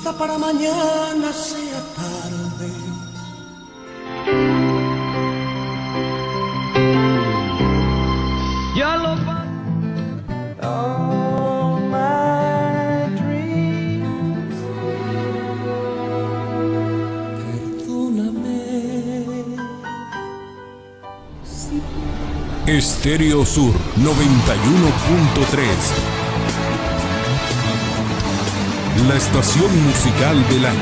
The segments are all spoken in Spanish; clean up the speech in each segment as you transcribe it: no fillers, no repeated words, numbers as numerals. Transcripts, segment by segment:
quizá para mañana sea tarde. Ya lo all my dreams. Perdóname. Sí. Estéreo Sur 91.3. La estación musical del año.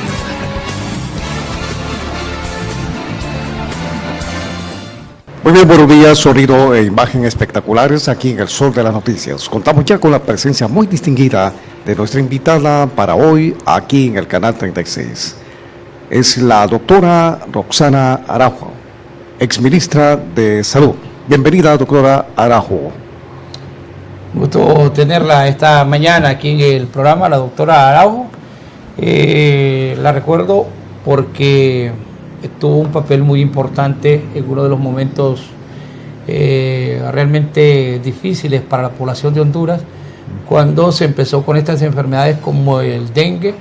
Muy bien, buenos días, sonido e imagen espectaculares aquí en el Sol de las Noticias. Contamos ya con la presencia muy distinguida de nuestra invitada para hoy aquí en el Canal 36. Es la doctora Roxana Araujo, exministra de Salud. Bienvenida, doctora Araujo. Gusto tenerla esta mañana aquí en el programa, la doctora Araujo. La recuerdo porque tuvo un papel muy importante en uno de los momentos realmente difíciles para la población de Honduras, cuando se empezó con estas enfermedades como el dengue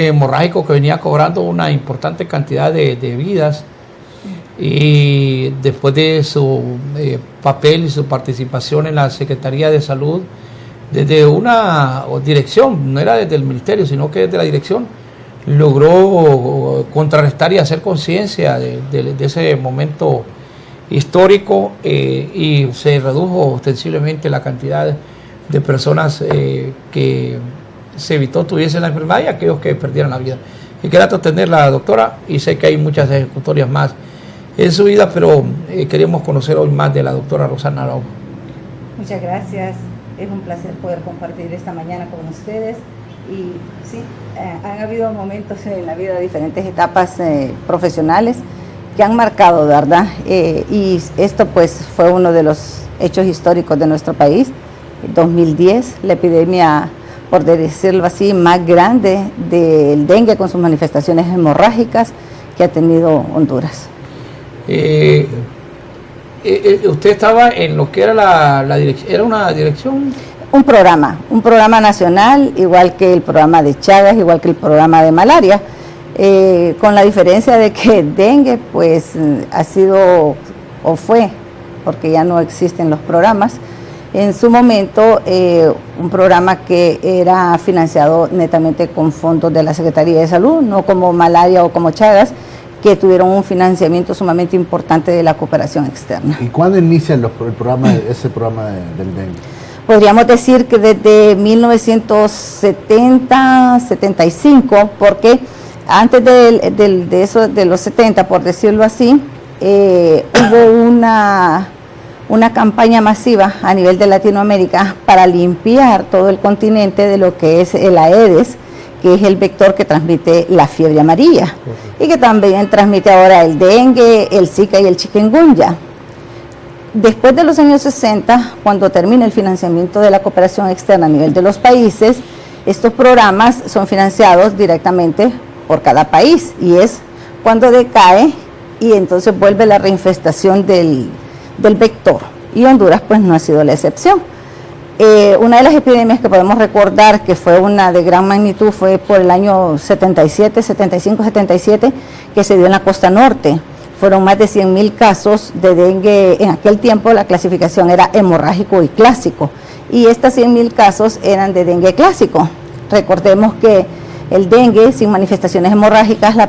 hemorrágico, que venía cobrando una importante cantidad de vidas. Y después de su papel y su participación en la Secretaría de Salud, desde una dirección, no era desde el ministerio, sino que desde la dirección, logró contrarrestar y hacer conciencia de ese momento histórico, y se redujo ostensiblemente la cantidad de personas que se evitó tuviesen la enfermedad y aquellos que perdieran la vida. Y qué grato tenerla, doctora, y sé que hay muchas ejecutorias más en su vida, pero queremos conocer hoy más de la doctora Roxana Araujo. Muchas gracias, es un placer poder compartir esta mañana con ustedes. Y sí, han habido momentos en la vida, diferentes etapas profesionales que han marcado, ¿verdad? Y esto pues fue uno de los hechos históricos de nuestro país. 2010, la epidemia, por decirlo así, más grande del dengue con sus manifestaciones hemorrágicas que ha tenido Honduras. Usted estaba en lo que era la dirección, ¿era una dirección? Un programa nacional, igual que el programa de Chagas, igual que el programa de malaria, con la diferencia de que dengue pues ha sido o fue, porque ya no existen los programas, en su momento un programa que era financiado netamente con fondos de la Secretaría de Salud, no como malaria o como Chagas, que tuvieron un financiamiento sumamente importante de la cooperación externa. ¿Y cuándo inicia ese programa del dengue? Podríamos decir que desde 1970, 75, porque antes de eso, de los 70, por decirlo así, hubo una campaña masiva a nivel de Latinoamérica para limpiar todo el continente de lo que es el Aedes, que es el vector que transmite la fiebre amarilla, y que también transmite ahora el dengue, el Zika y el chikungunya. Después de los años 60, cuando termina el financiamiento de la cooperación externa a nivel de los países, estos programas son financiados directamente por cada país, y es cuando decae y entonces vuelve la reinfestación del vector, y Honduras pues no ha sido la excepción. Una de las epidemias que podemos recordar que fue una de gran magnitud fue por el año 77, 75, 77, que se dio en la costa norte. Fueron más de 100,000 casos de dengue. En aquel tiempo la clasificación era hemorrágico y clásico, y estos 100,000 casos eran de dengue clásico. Recordemos que el dengue sin manifestaciones hemorrágicas, la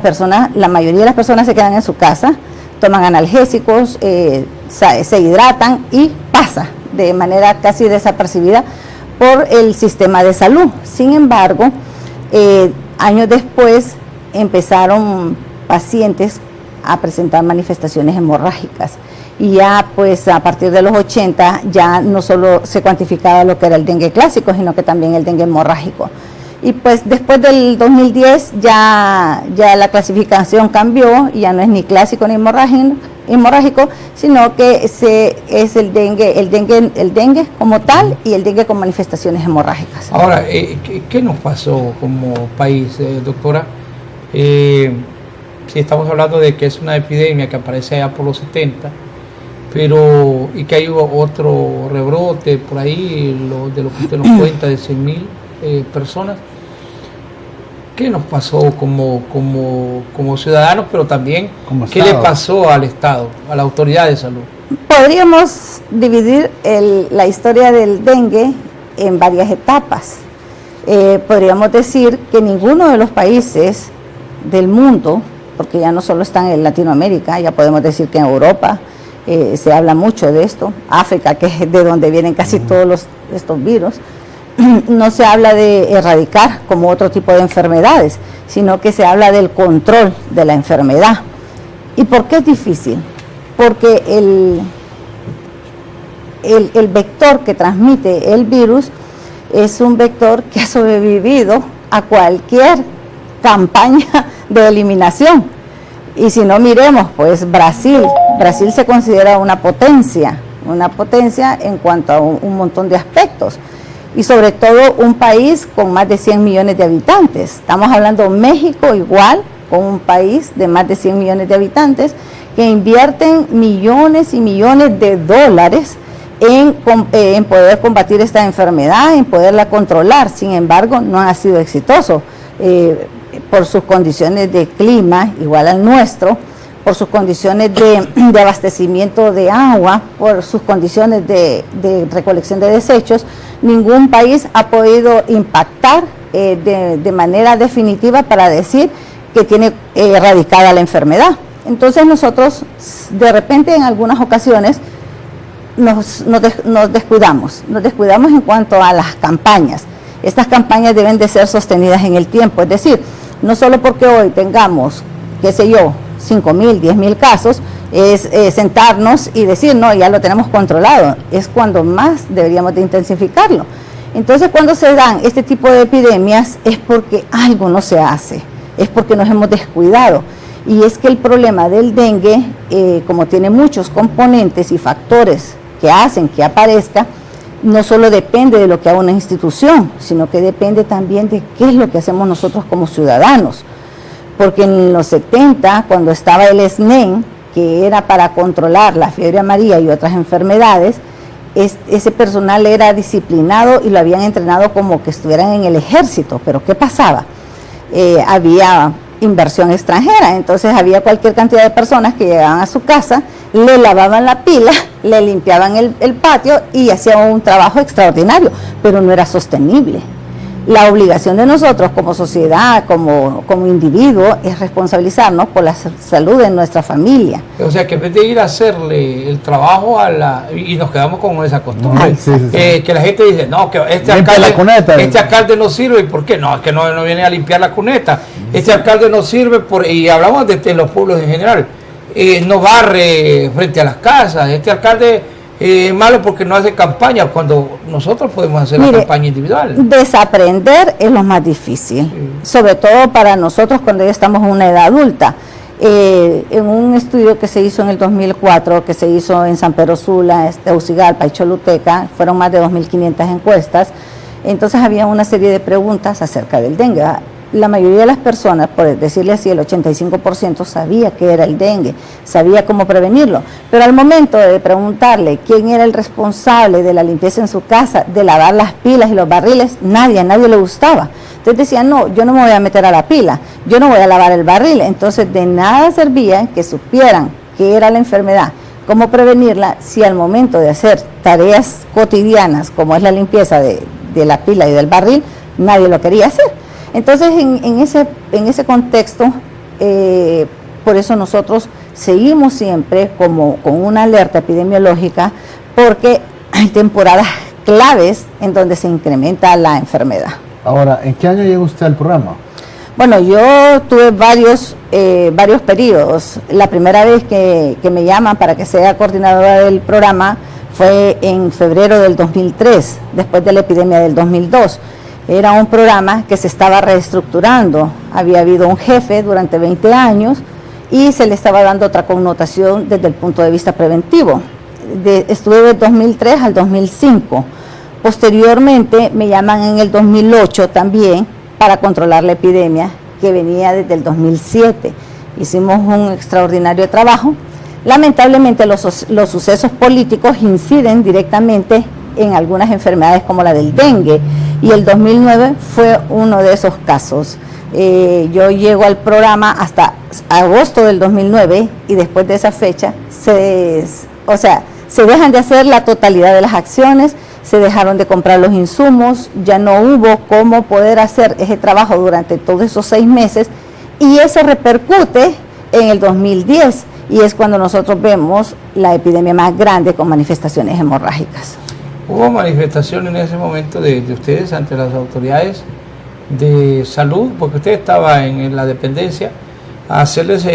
mayoría de las personas se quedan en su casa, toman analgésicos, se hidratan y pasa de manera casi desapercibida por el sistema de salud. Sin embargo, años después empezaron pacientes a presentar manifestaciones hemorrágicas, y ya pues a partir de los 80 ya no solo se cuantificaba lo que era el dengue clásico, sino que también el dengue hemorrágico. Y pues después del 2010 ya la clasificación cambió, y ya no es ni clásico ni hemorrágico, sino que es el dengue como tal, y el dengue con manifestaciones hemorrágicas. Ahora, ¿qué nos pasó como país, doctora? Si estamos hablando de que es una epidemia que aparece allá por los 70, pero y que hay otro rebrote por ahí, de lo que usted nos cuenta, de 100,000 personas. ¿Qué nos pasó como ciudadanos, pero también Como qué le Estado. pasó al Estado, a la autoridad de salud? Podríamos dividir la historia del dengue en varias etapas. Podríamos decir que ninguno de los países del mundo, porque ya no solo están en Latinoamérica, ya podemos decir que en Europa se habla mucho de esto, África, que es de donde vienen casi todos estos virus, no se habla de erradicar como otro tipo de enfermedades, sino que se habla del control de la enfermedad. ¿Y por qué es difícil? Porque el vector que transmite el virus es un vector que ha sobrevivido a cualquier campaña de eliminación. Y si no miremos, pues Brasil se considera una potencia en cuanto a un montón de aspectos. Y sobre todo un país con más de 100 millones de habitantes. Estamos hablando de México igual, con un país de más de 100 millones de habitantes, que invierten millones y millones de dólares en poder combatir esta enfermedad, en poderla controlar. Sin embargo, no ha sido exitoso por sus condiciones de clima, igual al nuestro, por sus condiciones de abastecimiento de agua, por sus condiciones de recolección de desechos. Ningún país ha podido impactar de manera definitiva para decir que tiene erradicada la enfermedad. Entonces nosotros de repente en algunas ocasiones nos descuidamos en cuanto a las campañas. Estas campañas deben de ser sostenidas en el tiempo, es decir, no solo porque hoy tengamos, qué sé yo, 5.000, 10.000 casos, es sentarnos y decir, no, ya lo tenemos controlado. Es cuando más deberíamos de intensificarlo. Entonces, cuando se dan este tipo de epidemias es porque algo no se hace, es porque nos hemos descuidado. Y es que el problema del dengue, como tiene muchos componentes y factores que hacen que aparezca, no solo depende de lo que haga una institución, sino que depende también de qué es lo que hacemos nosotros como ciudadanos. Porque en los 70, cuando estaba el SNEN, que era para controlar la fiebre amarilla y otras enfermedades, ese personal era disciplinado y lo habían entrenado como que estuvieran en el ejército. Pero ¿qué pasaba? Había inversión extranjera, entonces había cualquier cantidad de personas que llegaban a su casa, le lavaban la pila, le limpiaban el patio y hacían un trabajo extraordinario, pero no era sostenible. La obligación de nosotros como sociedad, como individuo, es responsabilizarnos por la salud de nuestra familia. O sea, que en vez de ir a hacerle el trabajo y nos quedamos con esa costumbre, Sí. que la gente dice, no, que Limpia la cuneta. este alcalde no sirve. ¿Y por qué? No, es que no viene a limpiar la cuneta. Este alcalde no sirve, y hablamos de los pueblos en general, no barre frente a las casas. Este alcalde es malo porque no hace campaña, cuando nosotros podemos hacer la campaña individual. Desaprender es lo más difícil, sobre todo para nosotros cuando ya estamos en una edad adulta. En un estudio que se hizo en el 2004, que se hizo en San Pedro Sula, Tegucigalpa y Choluteca, fueron más de 2.500 encuestas, entonces había una serie de preguntas acerca del dengue. La mayoría de las personas, por decirle así, el 85% sabía qué era el dengue, sabía cómo prevenirlo, pero al momento de preguntarle quién era el responsable de la limpieza en su casa, de lavar las pilas y los barriles, a nadie le gustaba. Entonces decían, no, yo no me voy a meter a la pila, yo no voy a lavar el barril. Entonces de nada servía que supieran qué era la enfermedad, cómo prevenirla, si al momento de hacer tareas cotidianas, como es la limpieza de la pila y del barril, nadie lo quería hacer. Entonces, en ese contexto, por eso nosotros seguimos siempre con una alerta epidemiológica, porque hay temporadas claves en donde se incrementa la enfermedad. Ahora, ¿en qué año llegó usted al programa? Bueno, yo tuve varios periodos. La primera vez que me llaman para que sea coordinadora del programa fue en febrero del 2003, después de la epidemia del 2002. Era un programa que se estaba reestructurando, había habido un jefe durante 20 años y se le estaba dando otra connotación desde el punto de vista preventivo. Estuve del 2003 al 2005. Posteriormente me llaman en el 2008 también para controlar la epidemia que venía desde el 2007. Hicimos un extraordinario trabajo. Lamentablemente los sucesos políticos inciden directamente en algunas enfermedades como la del dengue, y el 2009 fue uno de esos casos. Yo llego al programa hasta agosto del 2009 y después de esa fecha se dejan de hacer la totalidad de las acciones, se dejaron de comprar los insumos, ya no hubo cómo poder hacer ese trabajo durante todos esos 6 meses y eso repercute en el 2010 y es cuando nosotros vemos la epidemia más grande con manifestaciones hemorrágicas. Hubo manifestación en ese momento de ustedes ante las autoridades de salud, porque usted estaba en la dependencia, a hacerles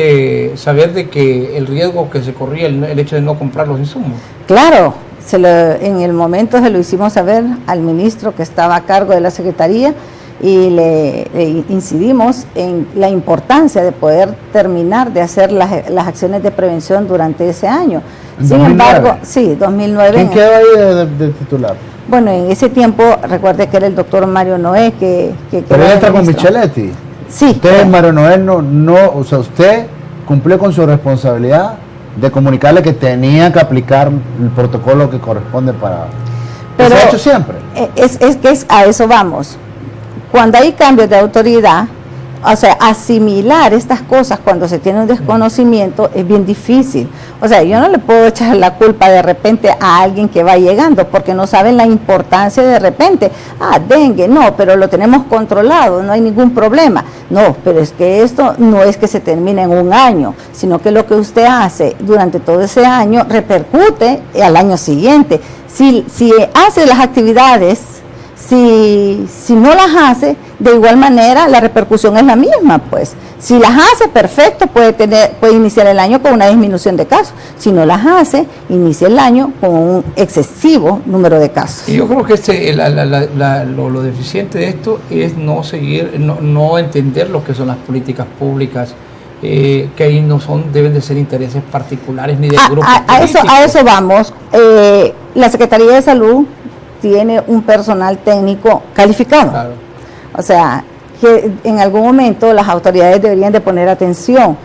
saber de que el riesgo que se corría, el hecho de no comprar los insumos. Claro, en el momento se lo hicimos saber al ministro que estaba a cargo de la Secretaría y le incidimos en la importancia de poder terminar de hacer las acciones de prevención durante ese año. Sin embargo, sí, 2009. ¿Quién quedó ahí de titular? Bueno, en ese tiempo, recuerde que era el doctor Mario Noé que Pero él está con Micheletti. Sí. Usted, Mario Noé, o sea, usted cumplió con su responsabilidad de comunicarle que tenía que aplicar el protocolo que corresponde para... Pero se ha hecho siempre. A eso vamos. Cuando hay cambios de autoridad, o sea, asimilar estas cosas cuando se tiene un desconocimiento es bien difícil. O sea, yo no le puedo echar la culpa de repente a alguien que va llegando porque no saben la importancia de repente. Dengue, no, pero lo tenemos controlado, no hay ningún problema. No, pero es que esto no es que se termine en un año, sino que lo que usted hace durante todo ese año repercute al año siguiente. Si hace las actividades, si no las hace, de igual manera la repercusión es la misma, pues. Si las hace, perfecto, puede iniciar el año con una disminución de casos. Si no las hace, inicia el año con un excesivo número de casos. Y yo creo que lo deficiente de esto es no entender lo que son las políticas públicas, que ahí deben de ser intereses particulares ni de grupos políticos. A eso vamos. La Secretaría de Salud tiene un personal técnico calificado. Claro. O sea, que en algún momento las autoridades deberían de poner atención,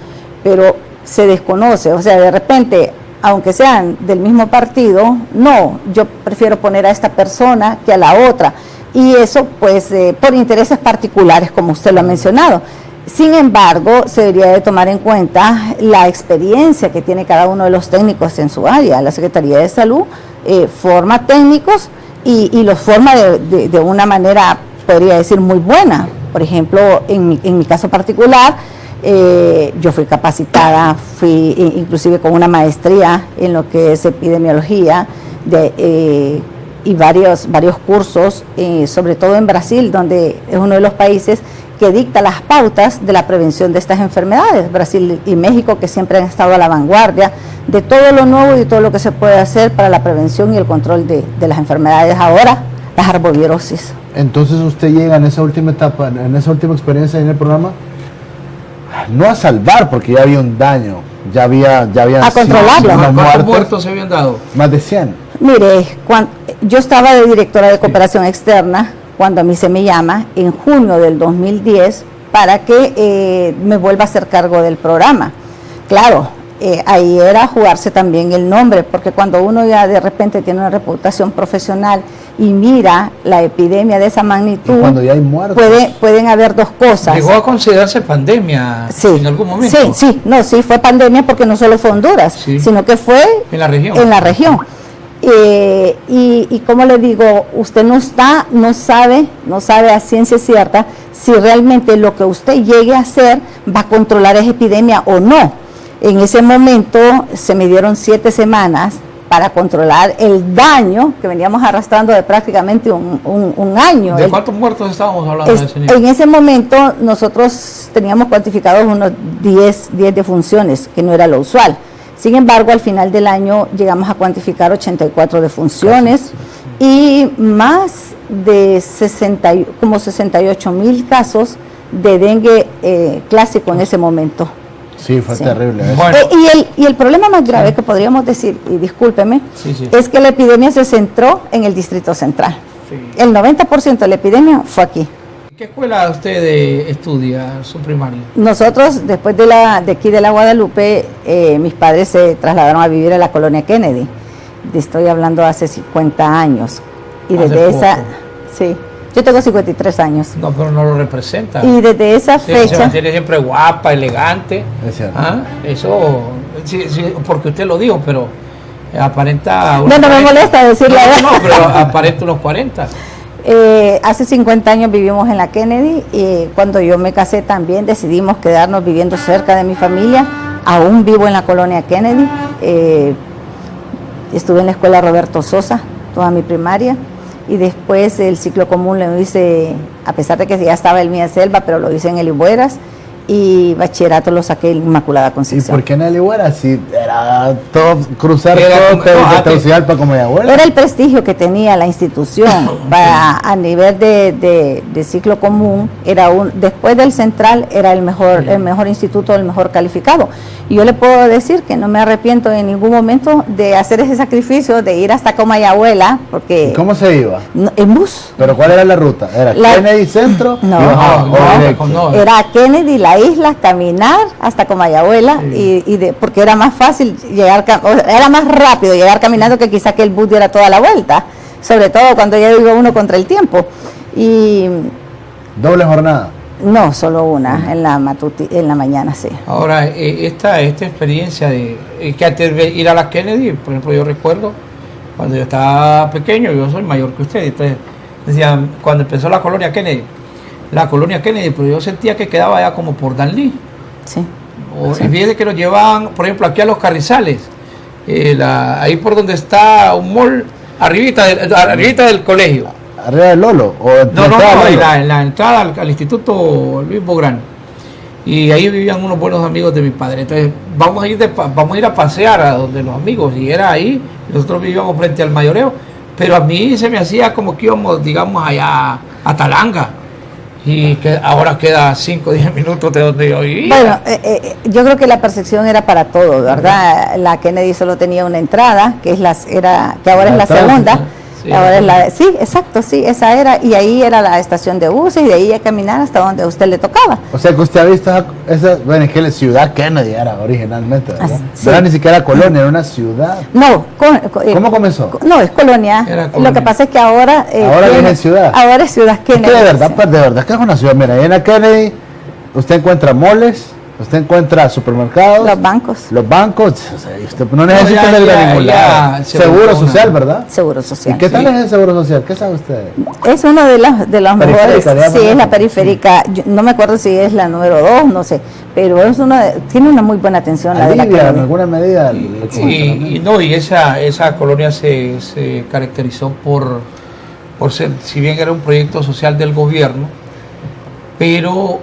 pero se desconoce. O sea, de repente, aunque sean del mismo partido, no, yo prefiero poner a esta persona que a la otra. Y eso, pues, por intereses particulares, como usted lo ha mencionado. Sin embargo, se debería de tomar en cuenta la experiencia que tiene cada uno de los técnicos en su área. La Secretaría de Salud forma técnicos y los forma de una manera, podría decir, muy buena. Por ejemplo, en mi caso particular, yo fui capacitada, fui inclusive con una maestría en lo que es epidemiología y varios cursos, sobre todo en Brasil, donde es uno de los países que dicta las pautas de la prevención de estas enfermedades. Brasil y México, que siempre han estado a la vanguardia de todo lo nuevo y todo lo que se puede hacer para la prevención y el control de las enfermedades, ahora las arbovirosis. Entonces usted llega en esa última etapa, en esa última experiencia en el programa, no a salvar, porque ya había un daño, ya había a controlarlo. ¿Cuántos muertos se habían dado? Más de 100. Mire, yo estaba de directora de cooperación externa cuando a mí se me llama en junio del 2010 para que me vuelva a hacer cargo del programa. Claro, ahí era jugarse también el nombre, porque cuando uno ya de repente tiene una reputación profesional y mira la epidemia de esa magnitud, cuando ya hay muertos, pueden haber dos cosas. ¿Llegó a considerarse pandemia en algún momento? Sí, fue pandemia porque no solo fue Honduras, sino que fue en la región. Y como le digo, usted no sabe a ciencia cierta si realmente lo que usted llegue a hacer va a controlar esa epidemia o no. En ese momento se me dieron 7 semanas para controlar el daño que veníamos arrastrando de prácticamente un año. ¿De cuántos muertos estábamos hablando de ese nivel? En ese momento nosotros teníamos cuantificados unos 10 defunciones, que no era lo usual. Sin embargo, al final del año llegamos a cuantificar 84 defunciones y más de 68,000 casos de dengue clásico en ese momento. Sí, fue terrible. Bueno. Y el problema más grave que podríamos decir, y discúlpeme, es que la epidemia se centró en el Distrito Central. Sí. El 90% de la epidemia fue aquí. ¿En qué escuela usted estudia su primaria? Nosotros, después de aquí de la Guadalupe, mis padres se trasladaron a vivir a la colonia Kennedy. Estoy hablando hace 50 años. Y desde esa, sí, Yo tengo 53 años. No, pero no lo representa. Y desde esa Se fecha... mantiene siempre guapa, elegante. Es cierto. ¿Ah? Eso, sí, porque usted lo dijo, pero aparenta... No, no me molesta decirlo. No, pero aparenta unos 40. Hace 50 años vivimos en la Kennedy y cuando yo me casé también decidimos quedarnos viviendo cerca de mi familia. Aún vivo en la colonia Kennedy. Estuve en la escuela Roberto Sosa toda mi primaria y después el ciclo común lo hice, a pesar de que ya estaba el Mía Selva, pero lo hice en el Ibueras, y bachillerato lo saqué en Inmaculada ¿Y Concepción. por qué en el Iguera? Si era todo, cruzar Era todo como- desde antes- Tegucigalpa como de abuela. Era el prestigio que tenía la institución a nivel de ciclo común. Después del central era el mejor instituto, el mejor calificado. Y yo le puedo decir que no me arrepiento en ningún momento de hacer ese sacrificio, de ir hasta Comayagüela, porque ¿Y cómo se iba? en bus. ¿Pero cuál era la ruta? ¿Era La- Kennedy Centro? No, y bajaba, no, o directo? no. Era Kennedy, la isla, caminar hasta Comayagüela, porque era más fácil llegar, era más rápido llegar caminando que quizá que el bus diera toda la vuelta, sobre todo cuando ya iba uno contra el tiempo. Y Doble jornada. no, solo una, en la mañana, sí. Ahora, esta experiencia de que antes de ir a la Kennedy, por ejemplo, yo recuerdo cuando yo estaba pequeño, yo soy mayor que usted, entonces decían, cuando empezó la colonia Kennedy, pero yo sentía que quedaba ya como por Danlí. Sí. Y fíjese que nos llevaban, por ejemplo, aquí a los Carrizales, ahí por donde está un mall, arribita del colegio. ¿Arriba del Lolo? ¿O No, entrada al Lolo? en la entrada al Instituto Luis Bográn. Y ahí vivían unos buenos amigos de mi padre. Entonces, vamos a ir a pasear a donde los amigos. Y era ahí, nosotros vivíamos frente al mayoreo. Pero a mí se me hacía como que íbamos, digamos, allá a Talanga. Y que ahora queda 5 o 10 minutos de donde yo vivía. Bueno, yo creo que la percepción era para todo, ¿verdad? La Kennedy solo tenía una entrada, que ahora es la segunda. Sí, Ahora sí, exacto, sí, esa era, y ahí era la estación de buses, y de ahí a caminar hasta donde a usted le tocaba. O sea que usted ha visto bueno, es que la ciudad Kennedy era originalmente, ¿verdad? Sí. No era ni siquiera colonia, era una ciudad. No, ¿Cómo comenzó? No, es colonia. Era colonia. Lo que pasa es que ahora... Ahora es ciudad. Ahora es ciudad Es que Kennedy. de verdad que es una ciudad. Mira, ahí en la Kennedy usted encuentra moles, usted encuentra supermercados, Los bancos, los bancos, o sea, usted no necesita ya- ir a ya- ningún ya lado. se Seguro volvió social, una- ¿verdad? Seguro Social. ¿Y qué tal Sí. es el seguro social? ¿Qué sabe usted? Es una de las Periférica, mejores, digamos, sí, es la ¿no? periférica. Yo no me acuerdo si es la número 2, no sé, pero es tiene una muy buena atención la de la Alivia en Kennedy. alguna medida el Y esa colonia se caracterizó por ser, si bien era un proyecto social del gobierno, pero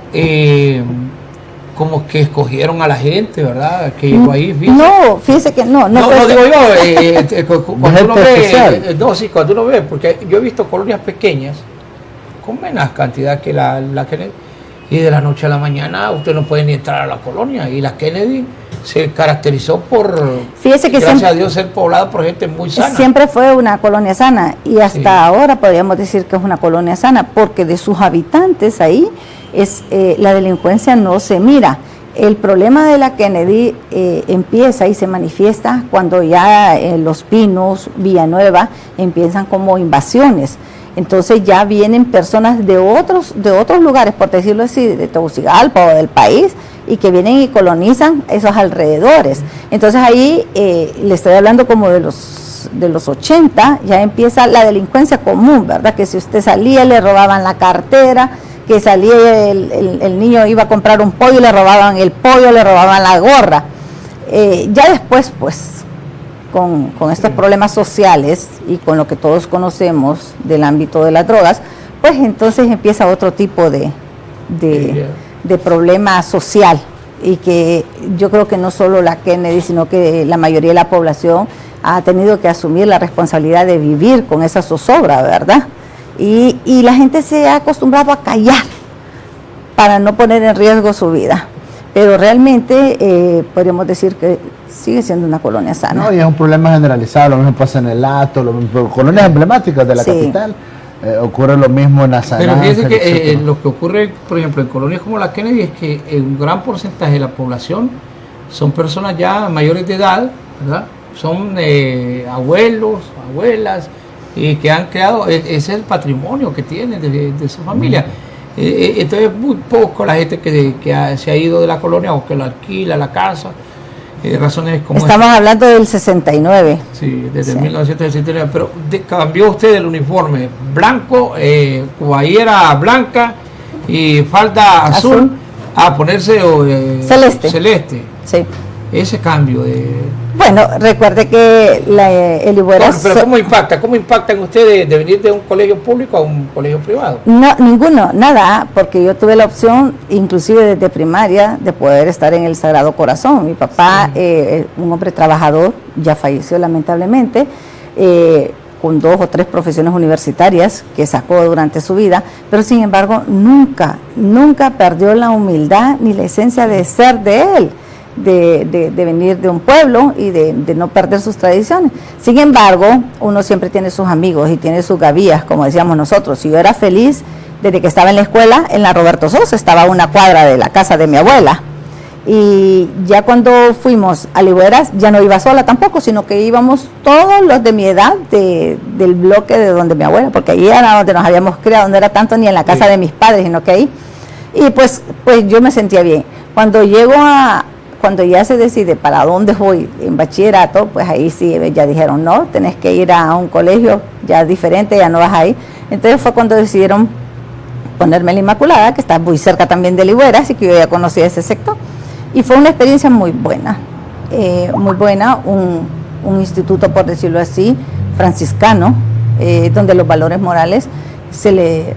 como que escogieron a la gente, ¿verdad? Que llegó ahí. fíjese. No, fíjese que no No, fue- digo yo, cuando uno gente especial. ve, cuando uno ve, porque yo he visto colonias pequeñas con menos cantidad que la Kennedy, y de la noche a la mañana usted no puede ni entrar a la colonia, y la Kennedy se caracterizó por, Fíjese que gracias siempre- a Dios, ser poblada por gente muy sana. Siempre fue una colonia sana y hasta Sí. ahora podríamos decir que es una colonia sana porque de sus habitantes ahí la delincuencia no se mira. El problema de la Kennedy empieza y se manifiesta cuando ya Los Pinos, Villanueva empiezan como invasiones. Entonces ya vienen personas de otros lugares, por decirlo así, de Tegucigalpa o del país, y que vienen y colonizan esos alrededores. Entonces ahí le estoy hablando como de los 80, ya empieza la delincuencia común, ¿verdad? Que si usted salía le robaban la cartera, que salía el niño iba a comprar un pollo y le robaban el pollo, le robaban la gorra. Ya después, pues, con estos problemas sociales y con lo que todos conocemos del ámbito de las drogas, pues entonces empieza otro tipo de problema social, y que yo creo que no solo la Kennedy, sino que la mayoría de la población ha tenido que asumir la responsabilidad de vivir con esa zozobra, ¿verdad? Y la gente se ha acostumbrado a callar para no poner en riesgo su vida, pero realmente podríamos decir que sigue siendo una colonia sana. No, y es un problema generalizado, lo mismo pasa en el Hato, colonias emblemáticas de la Sí. capital. Ocurre lo mismo en Azarán. Pero fíjense que lo que ocurre, por ejemplo, en colonias como la Kennedy es que un gran porcentaje de la población son personas ya mayores de edad, ¿verdad? Son abuelos, abuelas, y que han creado, ese es el patrimonio que tienen de su familia. Entonces muy poco la gente que se ha ido de la colonia o que lo alquila la casa, razones como Estamos hablando del 69. Sí, desde Sí. 1969, pero cambió usted el uniforme blanco, guayera blanca y falda azul a ponerse celeste. Sí. Ese cambio de... Bueno, recuerde que el Igueras... Pero ¿cómo impacta en usted de venir de un colegio público a un colegio privado? No, ninguno, nada, porque yo tuve la opción, inclusive desde primaria, de poder estar en el Sagrado Corazón. Mi papá, un hombre trabajador, ya falleció lamentablemente, con 2 o 3 profesiones universitarias que sacó durante su vida, pero sin embargo nunca perdió la humildad ni la esencia de ser de él. De venir de un pueblo y de no perder sus tradiciones. Sin embargo, uno siempre tiene sus amigos y tiene sus gavillas, como decíamos nosotros. Y yo era feliz desde que estaba en la escuela, en la Roberto Sosa, estaba a una cuadra de la casa de mi abuela. Y ya cuando fuimos a Ligüeras, ya no iba sola tampoco, sino que íbamos todos los de mi edad del bloque de donde mi abuela, porque ahí era donde nos habíamos criado, no era tanto ni en la casa de mis padres, sino que ahí. Y pues yo me sentía bien. Cuando ya se decide para dónde voy en bachillerato, pues ahí sí ya dijeron, no, tenés que ir a un colegio ya diferente, ya no vas ahí. Entonces fue cuando decidieron ponerme la Inmaculada, que está muy cerca también de Ligüeras, así que yo ya conocía ese sector. Y fue una experiencia muy buena, un instituto, por decirlo así, franciscano, donde los valores morales,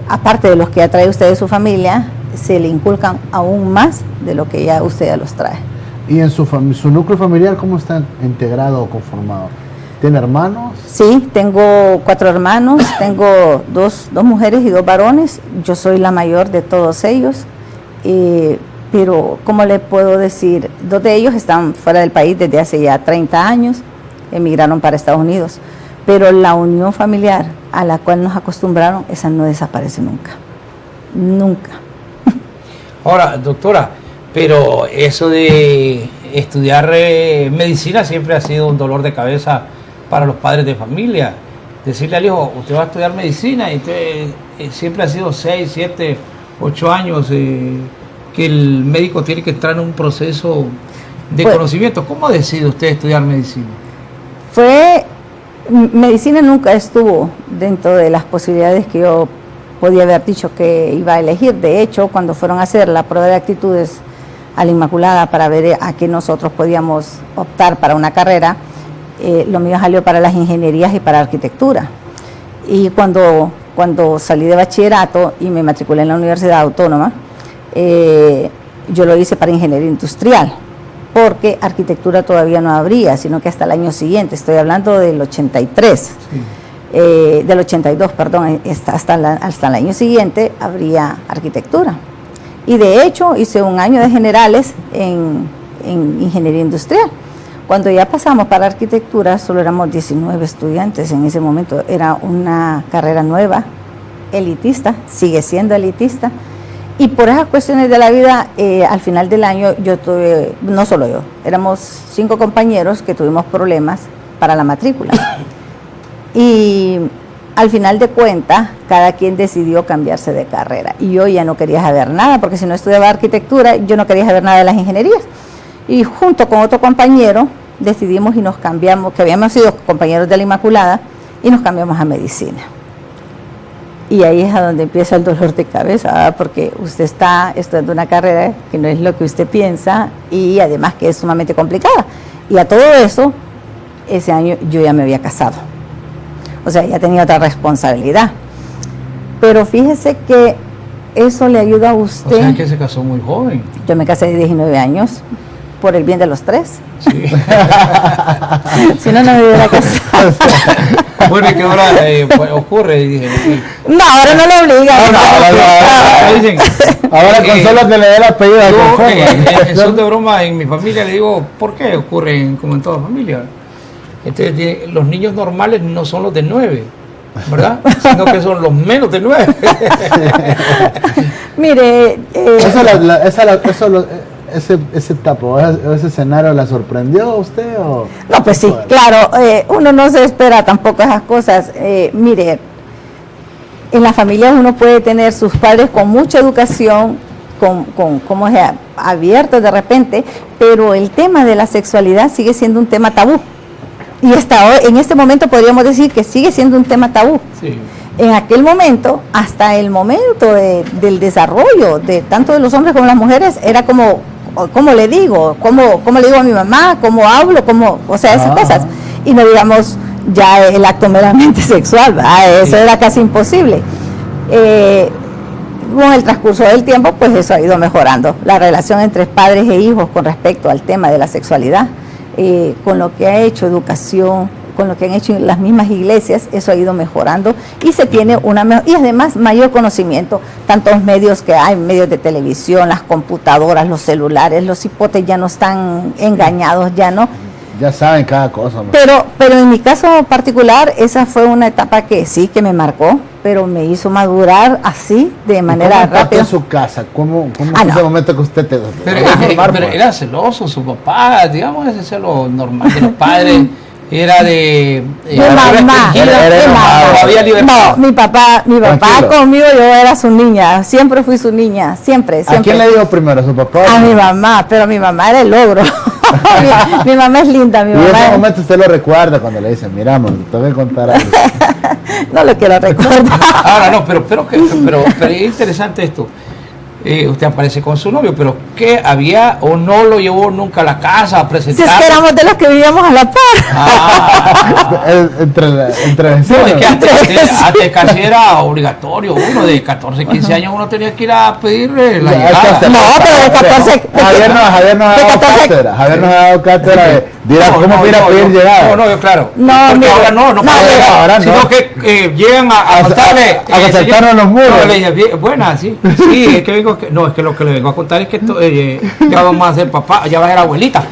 aparte de los que ya trae usted de su familia, se le inculcan aún más de lo que ya usted ya los trae. ¿Y en su núcleo familiar cómo está integrado o conformado? ¿Tiene hermanos? Sí, tengo 4 hermanos, tengo dos mujeres y 2 varones. Yo soy la mayor de todos ellos, pero ¿cómo le puedo decir? 2 de ellos están fuera del país desde hace ya 30 años, emigraron para Estados Unidos, pero la unión familiar a la cual nos acostumbraron, esa no desaparece nunca, nunca. Ahora, doctora, pero eso de estudiar medicina siempre ha sido un dolor de cabeza para los padres de familia. Decirle al hijo, usted va a estudiar medicina, y siempre ha sido 6, 7, 8 años que el médico tiene que entrar en un proceso de conocimiento. ¿Cómo decide usted estudiar medicina? Medicina nunca estuvo dentro de las posibilidades que yo podía haber dicho que iba a elegir. De hecho, cuando fueron a hacer la prueba de actitudes a la Inmaculada para ver a qué nosotros podíamos optar para una carrera, lo mío salió para las ingenierías y para arquitectura. Y cuando salí de bachillerato y me matriculé en la Universidad Autónoma, yo lo hice para ingeniería industrial, porque arquitectura todavía no habría, sino que hasta el año siguiente, estoy hablando del 83, sí. Del 82, perdón, hasta el año siguiente habría arquitectura. Y de hecho hice un año de generales en ingeniería industrial. Cuando ya pasamos para arquitectura, solo éramos 19 estudiantes en ese momento. Era una carrera nueva, elitista, sigue siendo elitista. Y por esas cuestiones de la vida, al final del año yo tuve, no solo yo, éramos 5 compañeros que tuvimos problemas para la matrícula. Y al final de cuentas, cada quien decidió cambiarse de carrera. Y yo ya no quería saber nada, porque si no estudiaba arquitectura, yo no quería saber nada de las ingenierías. Y junto con otro compañero decidimos y nos cambiamos, que habíamos sido compañeros de la Inmaculada, y nos cambiamos a medicina. Y ahí es a donde empieza el dolor de cabeza, porque usted está estudiando una carrera que no es lo que usted piensa y además que es sumamente complicada. Y a todo eso, ese año yo ya me había casado. O sea, ya tenía otra responsabilidad. Pero fíjese que eso le ayuda a usted. O sea, que se casó muy joven. Yo me casé de 19 años, por el bien de los 3. Sí. Si no, no me hubiera casado. Bueno, ¿y qué ahora ocurre? Y dije, no, ahora no lo obligan. Ahora con solo que le dé la apellido en son de broma, en mi familia le digo, ¿por qué ocurren como en toda familia? Entonces, los niños normales no son los de 9, ¿verdad? Sino que son los menos de 9. Mire, ese tapo, ese escenario la sorprendió a usted o? No, pues sí, claro, uno no se espera tampoco esas cosas. Mire, en la familia uno puede tener sus padres con mucha educación, como abiertos de repente, pero el tema de la sexualidad sigue siendo un tema tabú. Y hasta hoy, en este momento podríamos decir que sigue siendo un tema tabú. Sí. En aquel momento, hasta el momento del desarrollo de tanto de los hombres como las mujeres, era como le digo, cómo le digo a mi mamá, cómo hablo, o sea, esas cosas. Y no digamos ya el acto meramente sexual, ¿verdad? Eso era casi imposible. Con el transcurso del tiempo, pues eso ha ido mejorando. La relación entre padres e hijos con respecto al tema de la sexualidad, con lo que ha hecho educación, con lo que han hecho las mismas iglesias, eso ha ido mejorando y se tiene y además mayor conocimiento, tantos medios que hay, medios de televisión, las computadoras, los celulares, los hipotes ya no están engañados, ya no. Ya saben cada cosa. ¿No? Pero en mi caso particular, esa fue una etapa que sí, que me marcó, pero me hizo madurar así, de manera rápida. en su casa? ¿Cómo fue no. ese momento que usted te... Pero era celoso su papá, digamos, ese celo normal de los padres. Era de mamá. Había libertad. No, mi papá Tranquilo. conmigo, yo era su niña, siempre fui su niña, siempre. ¿A quién le dijo primero, a su papá? A mi mamá, pero mi mamá era el logro. mi mamá es linda, mi y mamá. ese momento usted lo recuerda cuando le dicen, mira, amor, te voy a contar algo. No lo quiero recordar. Ahora no, pero es interesante esto. Usted aparece con su novio, pero ¿qué había o no lo llevó nunca a la casa a presentar? Si es que éramos de los que vivíamos a la par. Entre No, vecinos. es que antes casi era obligatorio, uno de 14, 15 años uno tenía que ir a pedirle la llegada. No, pero de 14. Javier nos ha dado cátedra. Javier nos ha dado cátedra de cómo ir a pedir llegada. No, claro. No, porque mira, ahora no puede llegar, ahora no. sino que llegan a contarle. A saltarnos los muros. No, le dije, buena, sí, es que vengo, es que lo que le vengo a contar es que ya vamos a ser papá, ya va a ser abuelita.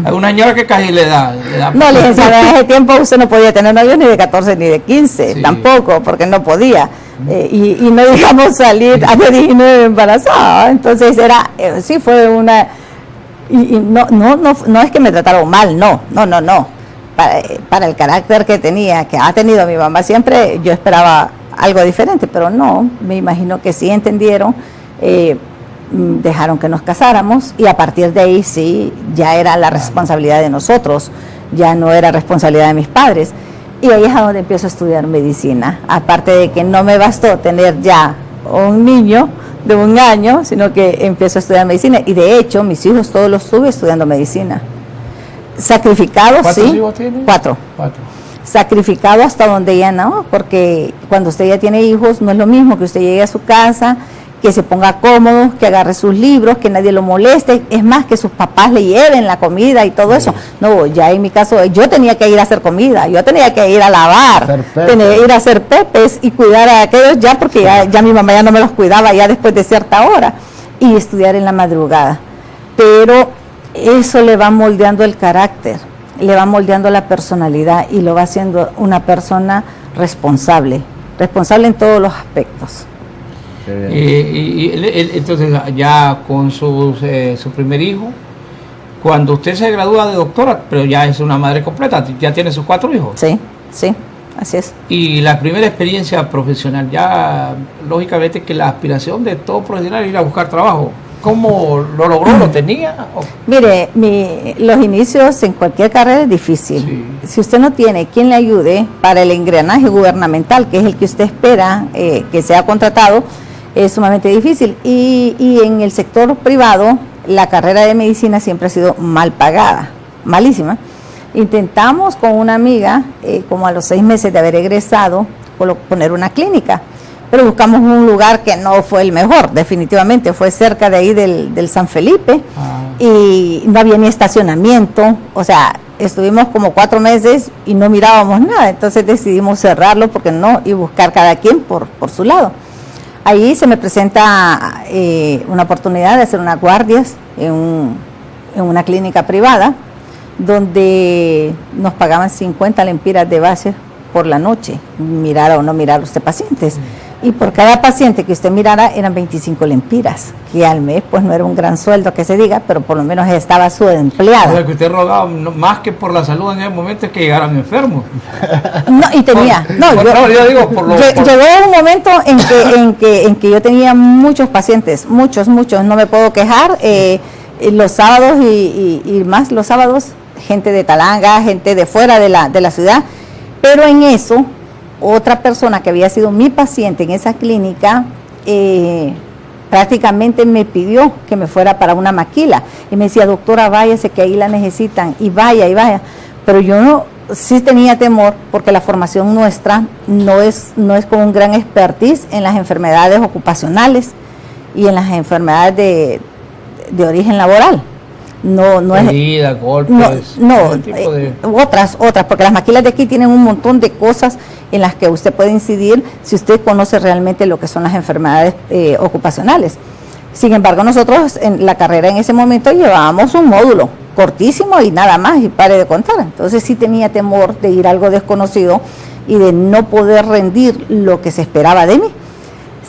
Hay una señora que casi le da No, licenciada, en ese tiempo usted no podía tener novios ni de 14 ni de 15, Sí. tampoco, porque no podía. Y no digamos salir a de 19 embarazada. Entonces sí fue una... Y no es que me trataron mal, no. Para el carácter que tenía, que ha tenido mi mamá siempre, yo esperaba algo diferente, pero no, me imagino que sí entendieron, dejaron que nos casáramos y a partir de ahí sí, ya era la responsabilidad de nosotros, ya no era responsabilidad de mis padres. Y ahí es a donde empiezo a estudiar medicina, aparte de que no me bastó tener ya un niño de 1 año, sino que empiezo a estudiar medicina y de hecho mis hijos todos los tuve estudiando medicina. Sacrificado, ¿Cuántos sí. hijos tiene? 4. Sacrificado hasta donde ya no, porque cuando usted ya tiene hijos no es lo mismo que usted llegue a su casa, que se ponga cómodo, que agarre sus libros, que nadie lo moleste, es más que sus papás le lleven la comida y todo eso. No, ya en mi caso yo tenía que ir a hacer comida, yo tenía que ir a lavar, tenía que ir a hacer pepes y cuidar a aquellos ya porque ya mi mamá ya no me los cuidaba ya después de cierta hora y estudiar en la madrugada. Pero eso le va moldeando el carácter, le va moldeando la personalidad y lo va haciendo una persona responsable en todos los aspectos. Entonces ya con su primer hijo, cuando usted se gradúa de doctora, pero ya es una madre completa, ya tiene sus 4 hijos. Sí, así es. Y la primera experiencia profesional, ya lógicamente que la aspiración de todo profesional es ir a buscar trabajo. ¿Cómo lo logró? ¿Lo tenía? Mire, los inicios en cualquier carrera es difícil. Sí. Si usted no tiene quien le ayude para el engranaje gubernamental, que es el que usted espera que sea contratado, es sumamente difícil. Y en el sector privado, la carrera de medicina siempre ha sido mal pagada, malísima. Intentamos con una amiga, como a los 6 meses de haber egresado, poner una clínica. Pero buscamos un lugar que no fue el mejor, definitivamente, fue cerca de ahí del San Felipe y no había ni estacionamiento, o sea, estuvimos como 4 meses y no mirábamos nada, entonces decidimos cerrarlo porque no, y buscar cada quien por su lado. Ahí se me presenta una oportunidad de hacer unas guardias en una clínica privada, donde nos pagaban 50 lempiras de base por la noche, mirar o no mirar a usted pacientes. Y por cada paciente que usted mirara eran 25 lempiras, que al mes pues no era un gran sueldo que se diga, pero por lo menos estaba su O sea, empleada. que usted rogaba más que por la salud en ese momento es que llegaran enfermos. No, y tenía, Yo digo, por lo... por- llegó un momento en que yo tenía muchos pacientes, muchos, no me puedo quejar. Los sábados y más los sábados, gente de Talanga, gente de fuera de la ciudad, pero en eso, otra persona que había sido mi paciente en esa clínica, prácticamente me pidió que me fuera para una maquila, y me decía, doctora, váyase que ahí la necesitan, y vaya, pero yo no, sí tenía temor, porque la formación nuestra no es con un gran expertise en las enfermedades ocupacionales y en las enfermedades de origen laboral. No es Heridas, golpes, no, ese tipo de... otras, porque las maquilas de aquí tienen un montón de cosas en las que usted puede incidir si usted conoce realmente lo que son las enfermedades ocupacionales. Sin embargo, nosotros en la carrera en ese momento llevábamos un módulo cortísimo y nada más, y pare de contar. Entonces sí tenía temor de ir a algo desconocido y de no poder rendir lo que se esperaba de mí.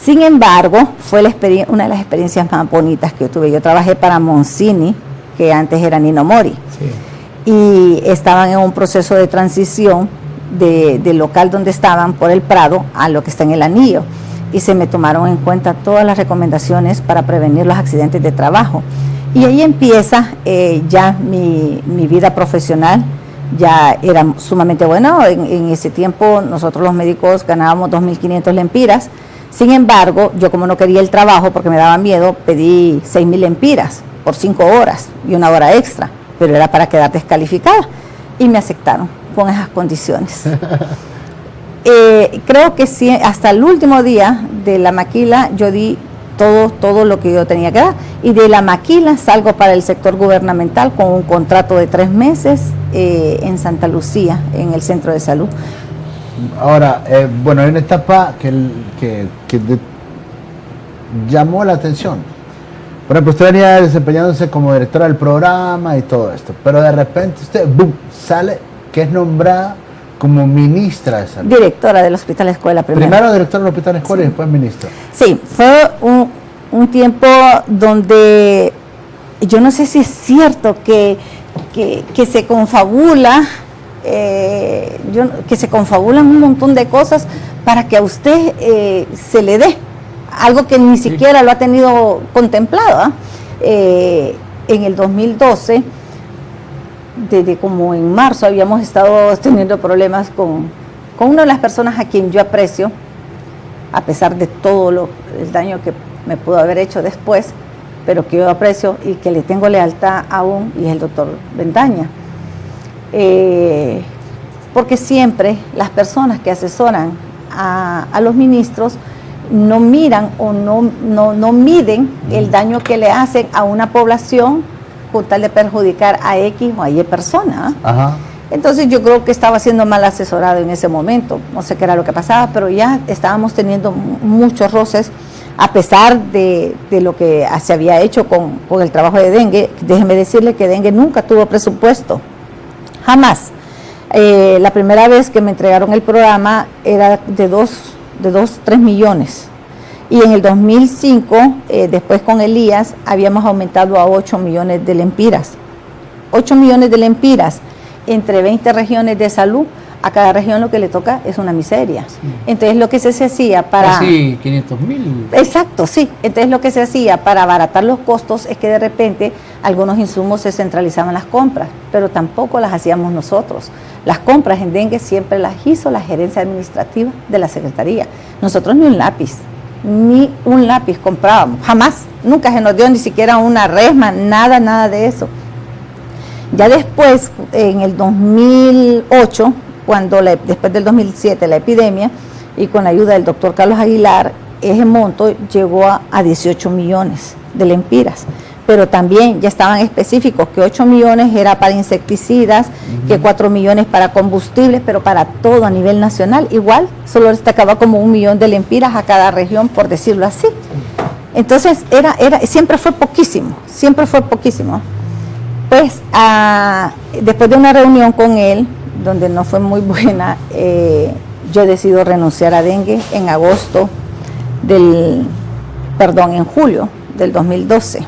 Sin embargo, fue una de las experiencias más bonitas que yo tuve. Yo trabajé para Monsini, que antes era Nino Mori, Sí. y estaban en un proceso de transición del local donde estaban por el Prado a lo que está en el Anillo, y se me tomaron en cuenta todas las recomendaciones para prevenir los accidentes de trabajo. Y ahí empieza ya mi vida profesional. Ya era sumamente bueno. En ese tiempo nosotros los médicos ganábamos 2.500 lempiras. Sin embargo, yo como no quería el trabajo porque me daba miedo, pedí 6.000 lempiras por 5 horas y 1 hora extra, pero era para quedar descalificada, y me aceptaron con esas condiciones. Creo que sí, hasta el último día de la maquila yo di todo lo que yo tenía que dar, y de la maquila salgo para el sector gubernamental con un contrato de 3 meses en Santa Lucía, en el centro de salud. Ahora, bueno, hay una etapa que llamó la atención. Por ejemplo, usted venía desempeñándose como directora del programa y todo esto, pero de repente usted, ¡boom!, sale que es nombrada como ministra de salud. Directora del Hospital Escuela Primero directora del Hospital Escuela y después ministra. Sí, fue un tiempo donde yo no sé si es cierto que se confabula, que se confabulan un montón de cosas para que a usted se le dé algo que ni siquiera lo ha tenido contemplado. En el 2012, desde como en marzo, habíamos estado teniendo problemas con una de las personas a quien yo aprecio, a pesar de todo el daño que me pudo haber hecho después, pero que yo aprecio y que le tengo lealtad aún, y es el doctor Bendaña. Porque siempre las personas que asesoran a los ministros no miran o no miden el daño que le hacen a una población con tal de perjudicar a X o a Y persona. Ajá. Entonces yo creo que estaba siendo mal asesorado en ese momento, no sé qué era lo que pasaba, pero ya estábamos teniendo muchos roces, a pesar de lo que se había hecho con el trabajo de dengue. Déjeme decirle que dengue nunca tuvo presupuesto, jamás. La primera vez que me entregaron el programa era de 3 millones. Y en el 2005, después con Elías, habíamos aumentado a 8 millones de lempiras. 8 millones de lempiras entre 20 regiones de salud. A cada región lo que le toca es una miseria. Sí. Entonces lo que se hacía para... Casi 500.000. Exacto, sí. Entonces lo que se hacía para abaratar los costos es que de repente algunos insumos se centralizaban las compras, pero tampoco las hacíamos nosotros. Las compras en dengue siempre las hizo la gerencia administrativa de la Secretaría. Nosotros ni un lápiz comprábamos, jamás. Nunca se nos dio ni siquiera una resma, nada de eso. Ya después, en el 2008, después del 2007, la epidemia, y con la ayuda del doctor Carlos Aguilar, ese monto llegó a 18 millones de lempiras. Pero también ya estaban específicos que 8 millones era para insecticidas, que 4 millones para combustibles, pero para todo a nivel nacional. Igual, solo destacaba como 1 millón de lempiras a cada región, por decirlo así. Entonces, siempre fue poquísimo. Pues, después de una reunión con él, donde no fue muy buena, yo decido renunciar a dengue en agosto en julio del 2012.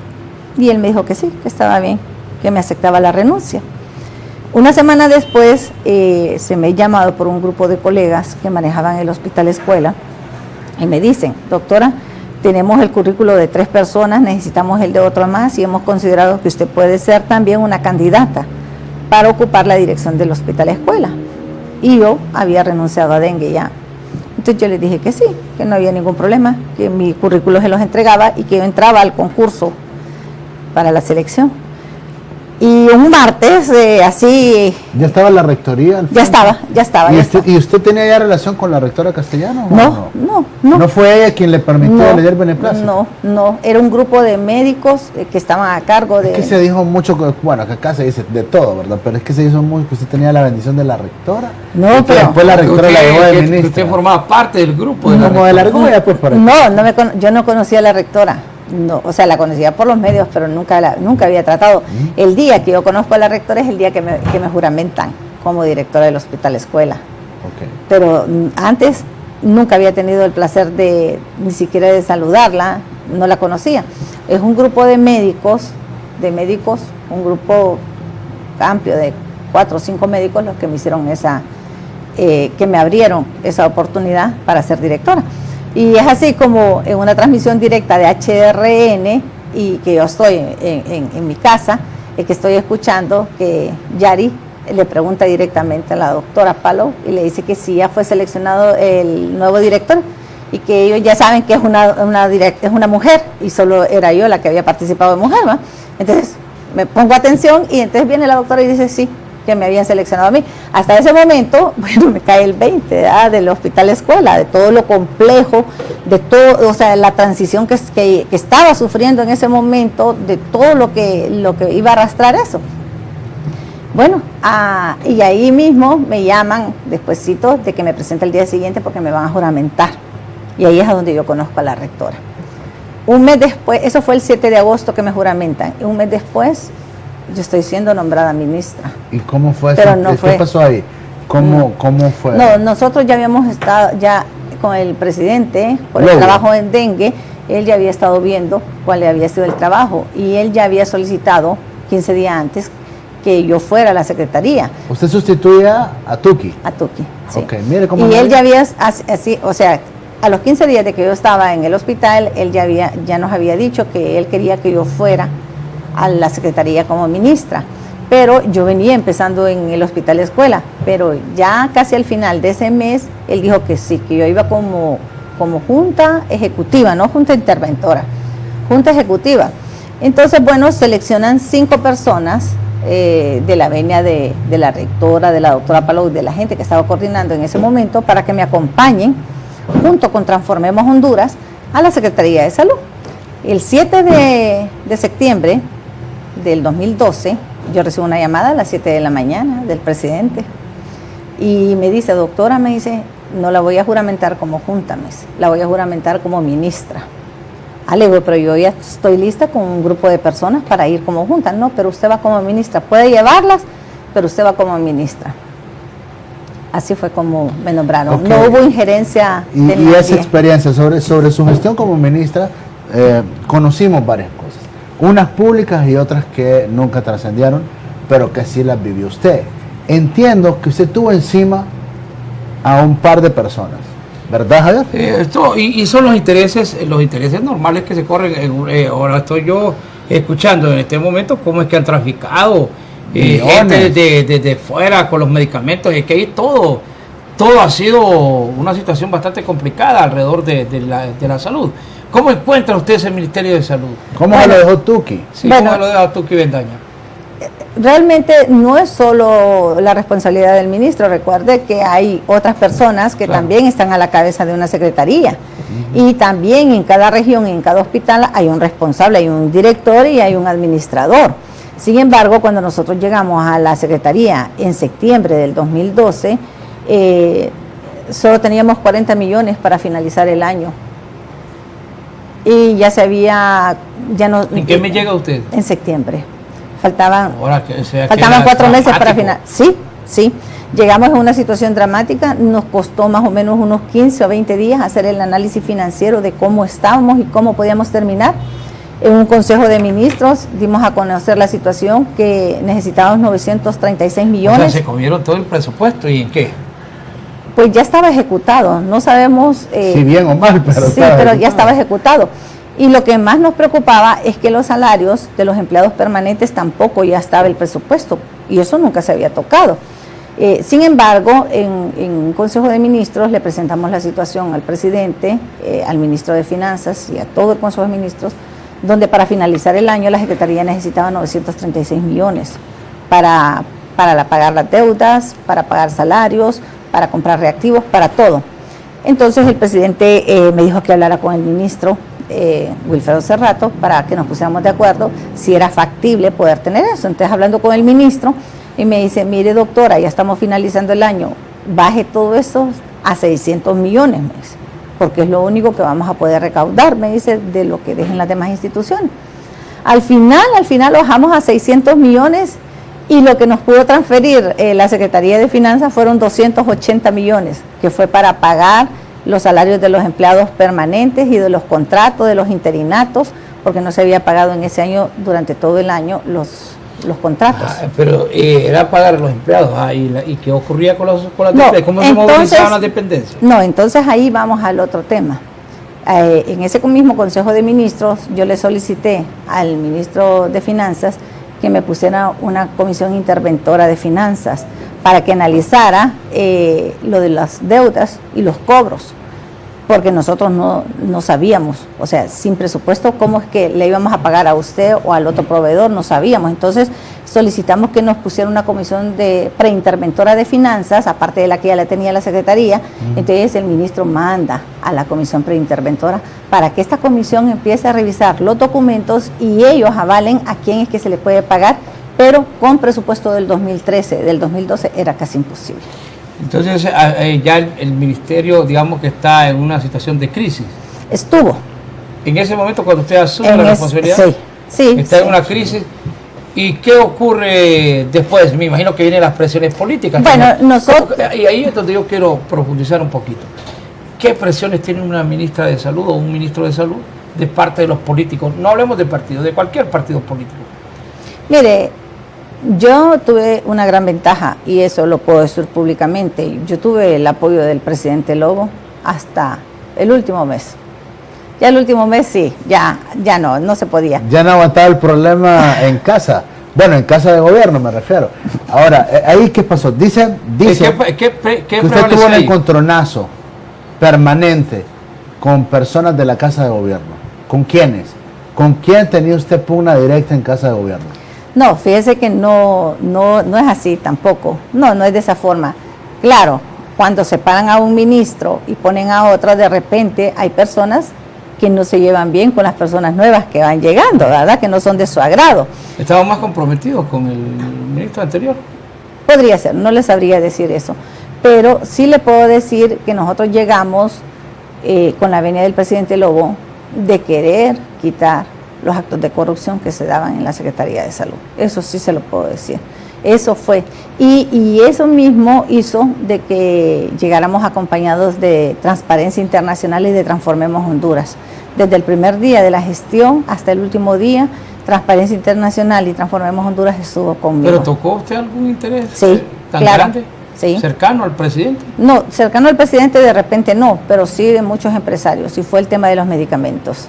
Y él me dijo que sí, que estaba bien, que me aceptaba la renuncia. Una semana después se me ha llamado por un grupo de colegas que manejaban el hospital escuela y me dicen, doctora, tenemos el currículo de 3 personas, necesitamos el de otro más y hemos considerado que usted puede ser también una candidata para ocupar la dirección del hospital escuela. Y yo había renunciado a dengue ya. Entonces yo les dije que sí, que no había ningún problema, que mi currículo se los entregaba y que yo entraba al concurso para la selección. Y un martes, así... ¿Ya estaba la rectoría? Ya estaba. ¿Y usted tenía ya relación con la rectora Castellano? No. ¿No fue ella quien le permitió leer beneplácito? No, era un grupo de médicos que estaban a cargo de... Es que se dijo mucho, bueno, que acá se dice de todo, ¿verdad? Pero es que se hizo mucho que usted tenía la bendición de la rectora. No, y que pero... después la rectora la llevó de ministra. Usted formaba parte del grupo de la rectora. Pues, por yo no conocía a la rectora. No, o sea, la conocía por los medios, pero nunca había tratado. El día que yo conozco a la rectora es el día que me juramentan como directora del hospital escuela. Okay. Pero antes nunca había tenido el placer ni siquiera de saludarla, no la conocía. Es un grupo de médicos, un grupo amplio de 4 o 5 médicos los que me hicieron que me abrieron esa oportunidad para ser directora. Y es así como en una transmisión directa de HRN y que yo estoy en mi casa, que estoy escuchando que Yari le pregunta directamente a la doctora Palou y le dice que sí, ya fue seleccionado el nuevo director y que ellos ya saben que es una mujer y solo era yo la que había participado de mujer, ¿va? Entonces me pongo atención y entonces viene la doctora y dice sí, que me habían seleccionado a mí. Hasta ese momento, bueno, me cae el 20, ¿verdad? Del hospital escuela, de todo lo complejo, de todo, o sea, la transición que estaba sufriendo en ese momento, de todo lo que iba a arrastrar eso. Bueno, y ahí mismo me llaman despuesito de que me presente el día siguiente porque me van a juramentar. Y ahí es a donde yo conozco a la rectora. Un mes después, eso fue el 7 de agosto que me juramentan, y un mes después yo estoy siendo nombrada ministra. ¿Y cómo fue eso? Pero no ¿Qué pasó ahí? ¿Cómo fue? No, nosotros ya habíamos estado ya con el presidente por el trabajo en dengue. Él ya había estado viendo cuál había sido el trabajo y él ya había solicitado 15 días antes que yo fuera a la secretaría. ¿Usted sustituía a Tuki? A Tuki, sí. Okay, mire cómo y él ya había, así, o sea, a los 15 días de que yo estaba en el hospital, él ya nos había dicho que él quería que yo fuera a la secretaría como ministra, pero yo venía empezando en el hospital escuela, pero ya casi al final de ese mes, él dijo que sí, que yo iba como junta ejecutiva, no junta interventora, junta ejecutiva. Entonces, bueno, seleccionan 5 personas de la venia de la rectora, de la doctora Palou, de la gente que estaba coordinando en ese momento, para que me acompañen, junto con Transformemos Honduras, a la Secretaría de Salud. El 7 de septiembre del 2012, yo recibo una llamada a las 7 de la mañana del presidente y me dice, doctora, me dice, no la voy a juramentar como junta, la voy a juramentar como ministra. Le digo, pero yo ya estoy lista con un grupo de personas para ir como junta. No, pero usted va como ministra, puede llevarlas, pero usted va como ministra. Así fue como me nombraron. Okay. No hubo injerencia de nadie. Y esa experiencia sobre su gestión como ministra, conocimos varias cosas. Unas públicas y otras que nunca trascendieron, pero que sí las vivió usted. Entiendo que usted tuvo encima a un par de personas, ¿verdad, Javier? Y son los intereses normales que se corren. Ahora estoy yo escuchando en este momento cómo es que han traficado gente desde fuera con los medicamentos. Es que ahí todo ha sido una situación bastante complicada alrededor de la salud. ¿Cómo encuentra usted ese Ministerio de Salud? ¿Cómo se lo dejó Tuki? Sí, ¿cómo se lo dejó Tuki Bendaña? Realmente no es solo la responsabilidad del ministro. Recuerde que hay otras personas que también están a la cabeza de una secretaría. Y también en cada región, en cada hospital hay un responsable, hay un director y hay un administrador. Sin embargo, cuando nosotros llegamos a la secretaría en septiembre del 2012, solo teníamos 40 millones para finalizar el año. Y ya se había... ¿En qué mes llega usted? En septiembre. Faltaban 4 meses para final. Sí, ¿sí? Llegamos a una situación dramática, nos costó más o menos unos 15 o 20 días hacer el análisis financiero de cómo estábamos y cómo podíamos terminar. En un consejo de ministros dimos a conocer la situación que necesitábamos 936 millones. O sea, se comieron todo el presupuesto, ¿y en qué? Pues ya estaba ejecutado, no sabemos... si bien o mal, pero sí, pero ya estaba ejecutado. Y lo que más nos preocupaba es que los salarios de los empleados permanentes tampoco ya estaba el presupuesto, y eso nunca se había tocado. Sin embargo, en un Consejo de Ministros le presentamos la situación al presidente, al ministro de Finanzas y a todo el Consejo de Ministros, donde para finalizar el año la Secretaría necesitaba 936 millones para pagar las deudas, para pagar salarios, para comprar reactivos, para todo. Entonces el presidente me dijo que hablara con el ministro Wilfredo Cerrato para que nos pusiéramos de acuerdo si era factible poder tener eso. Entonces, hablando con el ministro, y me dice, mire doctora, ya estamos finalizando el año, baje todo eso a 600 millones, me dice, porque es lo único que vamos a poder recaudar, me dice, de lo que dejen las demás instituciones. Al final lo bajamos a 600 millones y lo que nos pudo transferir la Secretaría de Finanzas fueron 280 millones, que fue para pagar los salarios de los empleados permanentes y de los contratos, de los interinatos, porque no se había pagado en ese año, durante todo el año, los contratos. Pero era pagar a los empleados. ¿Y qué ocurría con las No, dependencias? ¿Cómo se movilizaban las dependencias? No, entonces ahí vamos al otro tema. En ese mismo Consejo de Ministros, yo le solicité al ministro de Finanzas que me pusiera una comisión interventora de finanzas para que analizara lo de las deudas y los cobros, porque nosotros no sabíamos, o sea, sin presupuesto, cómo es que le íbamos a pagar a usted o al otro proveedor, no sabíamos. Entonces solicitamos que nos pusiera una comisión de preinterventora de finanzas, aparte de la que ya la tenía la Secretaría. Entonces el ministro manda a la comisión preinterventora para que esta comisión empiece a revisar los documentos y ellos avalen a quién es que se le puede pagar, pero con presupuesto del 2013, del 2012 era casi imposible. Entonces ya el ministerio, digamos que está en una situación de crisis. Estuvo. En ese momento, cuando usted asume la responsabilidad, sí, está en una crisis. ¿Y qué ocurre después? Me imagino que vienen las presiones políticas. Bueno, nosotros... Y ahí es donde yo quiero profundizar un poquito. ¿Qué presiones tiene una ministra de Salud o un ministro de Salud de parte de los políticos? No hablemos de partidos, de cualquier partido político. Mire, yo tuve una gran ventaja, y eso lo puedo decir públicamente. Yo tuve el apoyo del presidente Lobo hasta el último mes. Ya el último mes sí, ya no se podía. Ya no aguantaba el problema en casa. Bueno, en casa de gobierno me refiero. Ahora, ¿ahí qué pasó? Dice ¿Qué que usted tuvo un encontronazo permanente con personas de la casa de gobierno. ¿Con quiénes? ¿Con quién tenía usted pugna directa en casa de gobierno? No, fíjese que no es así tampoco. No es de esa forma. Claro, cuando separan a un ministro y ponen a otro, de repente hay personas que no se llevan bien con las personas nuevas que van llegando, ¿verdad? Que no son de su agrado. ¿Estamos más comprometidos con el ministro anterior? Podría ser, no les sabría decir eso. Pero sí le puedo decir que nosotros llegamos con la venia del presidente Lobo de querer quitar los actos de corrupción que se daban en la Secretaría de Salud. Eso sí se lo puedo decir. Eso fue. Y eso mismo hizo de que llegáramos acompañados de Transparencia Internacional y de Transformemos Honduras. Desde el primer día de la gestión hasta el último día, Transparencia Internacional y Transformemos Honduras estuvo conmigo. ¿Pero tocó usted algún interés tan claro, grande? Sí. ¿Cercano al presidente? No, cercano al presidente de repente no, pero sí de muchos empresarios. Y fue el tema de los medicamentos.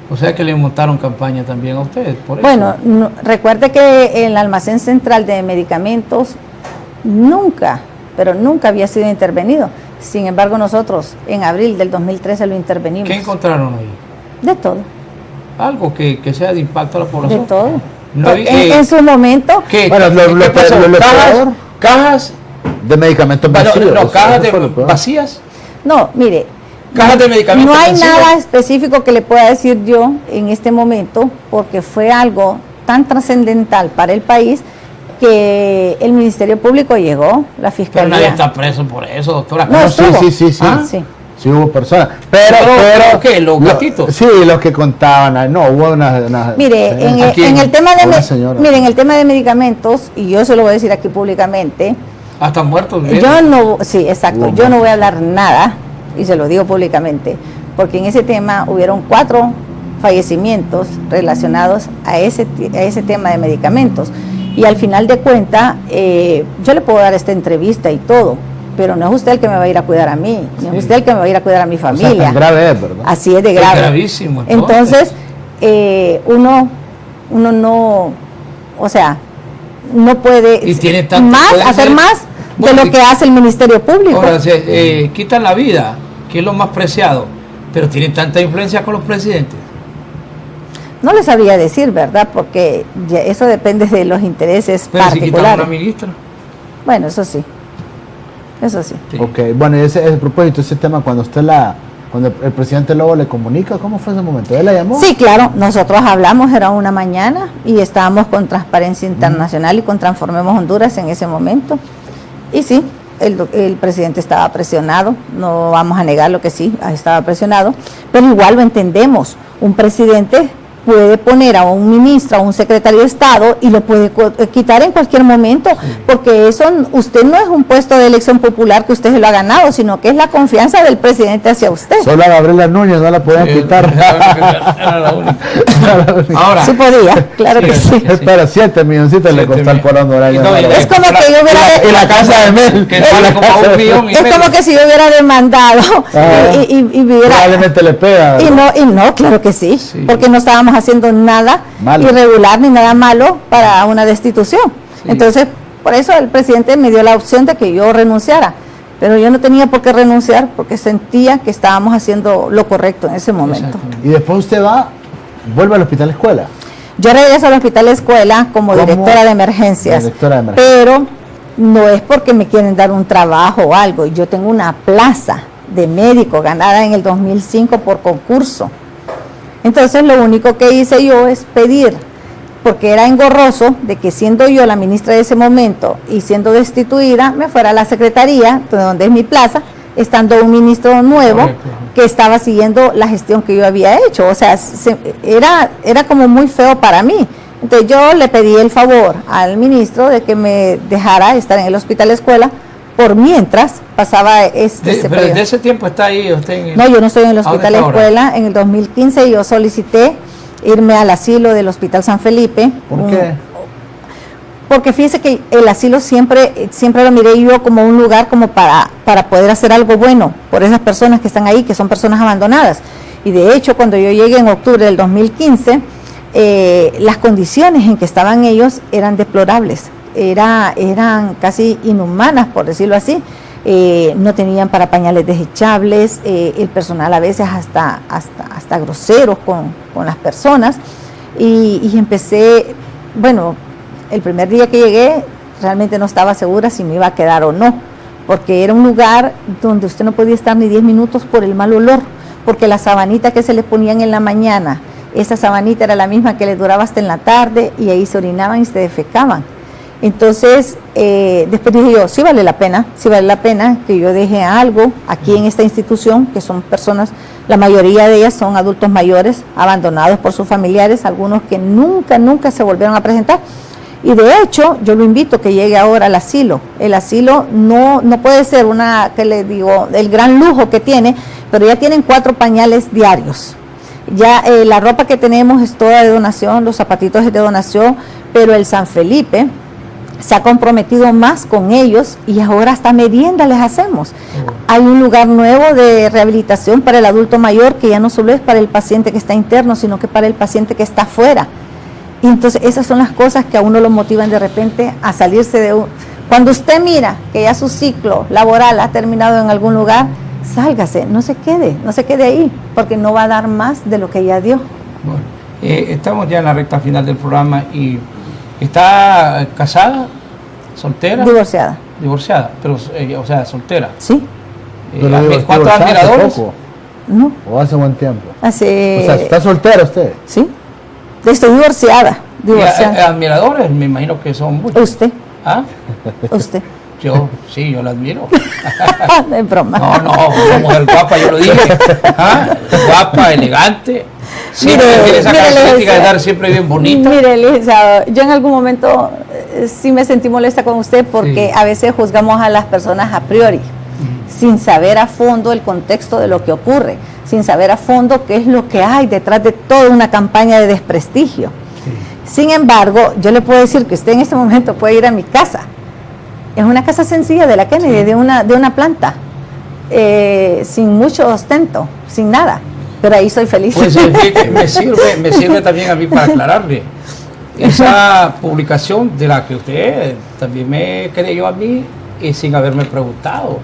O sea que le montaron campaña también a ustedes, por eso. Bueno, recuerde que el almacén central de medicamentos nunca había sido intervenido. Sin embargo, nosotros en abril del 2013 lo intervenimos. ¿Qué encontraron ahí? De todo. Algo que sea de impacto a la población. De todo. No, en su momento. Bueno, ¿Qué pasó? ¿Cajas de medicamentos vacíos. No, cajas vacías. No, mire. Cajas de medicamentos. No hay nada específico que le pueda decir yo en este momento, porque fue algo tan trascendental para el país que el Ministerio Público llegó, la Fiscalía. Pero nadie está preso por eso, doctora. No, estuvo. Sí. Sí. Sí hubo personas, pero ¿qué? ¿Los gatitos? Sí, los que contaban, no, hubo una Mire, en el tema una señora. mire, en el tema de medicamentos, y yo se lo voy a decir aquí públicamente, Hasta muertos. yo no, sí, exacto, Hubo yo no voy a hablar nada, y se lo digo públicamente, porque en ese tema hubieron 4 fallecimientos relacionados a ese tema de medicamentos, y al final de cuentas, yo le puedo dar esta entrevista y todo, pero no es usted el que me va a ir a cuidar a mí, ni es usted el que me va a ir a cuidar a mi O sea, familia. tan grave es, ¿verdad? Así es de Es grave. gravísimo, Entonces, uno no, o sea, no puede Y tiene tanto- más puede hacer ser- más de bueno, lo que hace el Ministerio Público. Ahora, se quitan la vida, que es lo más preciado, pero tienen tanta influencia con los presidentes. No les sabría decir, ¿verdad? Porque ya eso depende de los intereses Pero si quitan a particulares. una ministra. Bueno, eso sí. Eso sí. Sí. Ok, bueno, ese propósito, ese tema, cuando el presidente Lobo le comunica, ¿cómo fue ese momento? ¿Él la llamó? Sí, claro, nosotros hablamos, era una mañana y estábamos con Transparencia Internacional y con Transformemos Honduras en ese momento. Y sí, el presidente estaba presionado, no vamos a negar lo que sí, estaba presionado, pero igual lo entendemos. Un presidente puede poner a un ministro, a un secretario de Estado y lo puede quitar en cualquier momento, porque eso, usted no es un puesto de elección popular que usted se lo ha ganado, sino que es la confianza del presidente hacia usted. Solo a Gabriela Núñez no la podían quitar. Era la única. Ahora, Sí podía, claro que sí. Espera, 7 milloncitos le 7 costó al pueblo hondureño. Y no, y la- Es como que yo hubiera... Y la casa de Mel. que vale como a 1,5 Es como que si yo hubiera demandado y hubiera... Probablemente le pega. Y no, claro que sí, Sí. porque no estábamos haciendo nada Malo. irregular ni nada malo para una destitución. Sí. Entonces, por eso el presidente me dio la opción de que yo renunciara, pero yo no tenía por qué renunciar porque sentía que estábamos haciendo lo correcto en ese momento. Exactamente. Y después usted vuelve al hospital escuela. Yo regreso al hospital escuela como ¿Cómo? directora de emergencias, Directora de emergencias. pero no es porque me quieren dar un trabajo o algo. Yo tengo una plaza de médico ganada en el 2005 por concurso. Entonces lo único que hice yo es pedir, porque era engorroso de que siendo yo la ministra de ese momento y siendo destituida, me fuera a la secretaría, donde es mi plaza, estando un ministro nuevo Correcto. que estaba siguiendo la gestión que yo había hecho. O sea, era como muy feo para mí. Entonces yo le pedí el favor al ministro de que me dejara estar en el hospital escuela por mientras pasaba ese Pero periodo. desde ese tiempo está ahí usted en el- No, yo no estoy en el ¿A dónde hospital está ahora? escuela. En el 2015 yo solicité irme al asilo del Hospital San Felipe. ¿Por qué? Porque fíjese que el asilo siempre lo miré yo como un lugar como para poder hacer algo bueno por esas personas que están ahí, que son personas abandonadas. Y de hecho, cuando yo llegué en octubre del 2015, las condiciones en que estaban ellos eran deplorables, eran casi inhumanas, por decirlo así. No tenían para pañales desechables, el personal a veces hasta groseros con las personas. Y empecé, bueno, el primer día que llegué realmente no estaba segura si me iba a quedar o no, porque era un lugar donde usted no podía estar ni 10 minutos por el mal olor, porque la sabanita que se les ponían en la mañana, esa sabanita era la misma que les duraba hasta en la tarde y ahí se orinaban y se defecaban. Entonces, después dije yo, sí vale la pena que yo deje algo aquí en esta institución, que son personas, la mayoría de ellas son adultos mayores, abandonados por sus familiares, algunos que nunca se volvieron a presentar. Y de hecho, yo lo invito que llegue ahora al asilo. El asilo no puede ser el gran lujo que tiene, pero ya tienen 4 pañales diarios. Ya la ropa que tenemos es toda de donación, los zapatitos es de donación, pero el San Felipe se ha comprometido más con ellos y ahora hasta merienda les hacemos. Hay un lugar nuevo de rehabilitación para el adulto mayor que ya no solo es para el paciente que está interno, sino que para el paciente que está afuera. Y entonces esas son las cosas que a uno lo motivan de repente a salirse de un... Cuando usted mira que ya su ciclo laboral ha terminado en algún lugar, sálgase, no se quede ahí, porque no va a dar más de lo que ya dio. Bueno, estamos ya en la recta final del programa y ¿está casada? ¿Soltera? Divorciada, Divorciada, pero o sea, soltera. ¿sí? Pero digo, ¿Cuántos ¿hace admiradores? poco ¿No? ¿O hace buen tiempo? Hace... O sea, ¿está soltera usted? ¿Sí? Estoy divorciada. Y, admiradores, me imagino que son muchos. Usted, ¿Ah? usted. Sí, yo la admiro. No es broma. No, una mujer guapa, yo lo dije. ¿Ah? Guapa, elegante. Siempre Mire, tiene esa mire, característica de licenciado. estar siempre bien bonita. Mire, licenciado, yo en algún momento sí me sentí molesta con usted porque Sí. a veces juzgamos a las personas a priori, sin saber a fondo el contexto de lo que ocurre, sin saber a fondo qué es lo que hay detrás de toda una campaña de desprestigio. Sin embargo, yo le puedo decir que usted en este momento puede ir a mi casa. Es una casa sencilla de la Kennedy, de una planta, sin mucho ostento, sin nada. Pero ahí soy feliz. Pues fíjate, me sirve también a mí para aclararle. Esa publicación de la que usted también me creyó a mí sin haberme preguntado.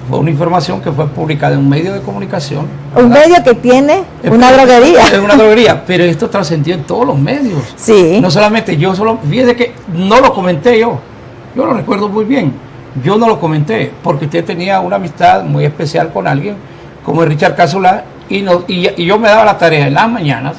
Fue una información que fue publicada en un medio de comunicación. Un ¿verdad? medio que tiene una droguería. Es una droguería, pero esto trascendió en todos los medios. Sí. No solamente yo, fíjese que no lo comenté yo lo recuerdo muy bien. Yo no lo comenté porque usted tenía una amistad muy especial con alguien como Richard Casolá y yo me daba la tarea en las mañanas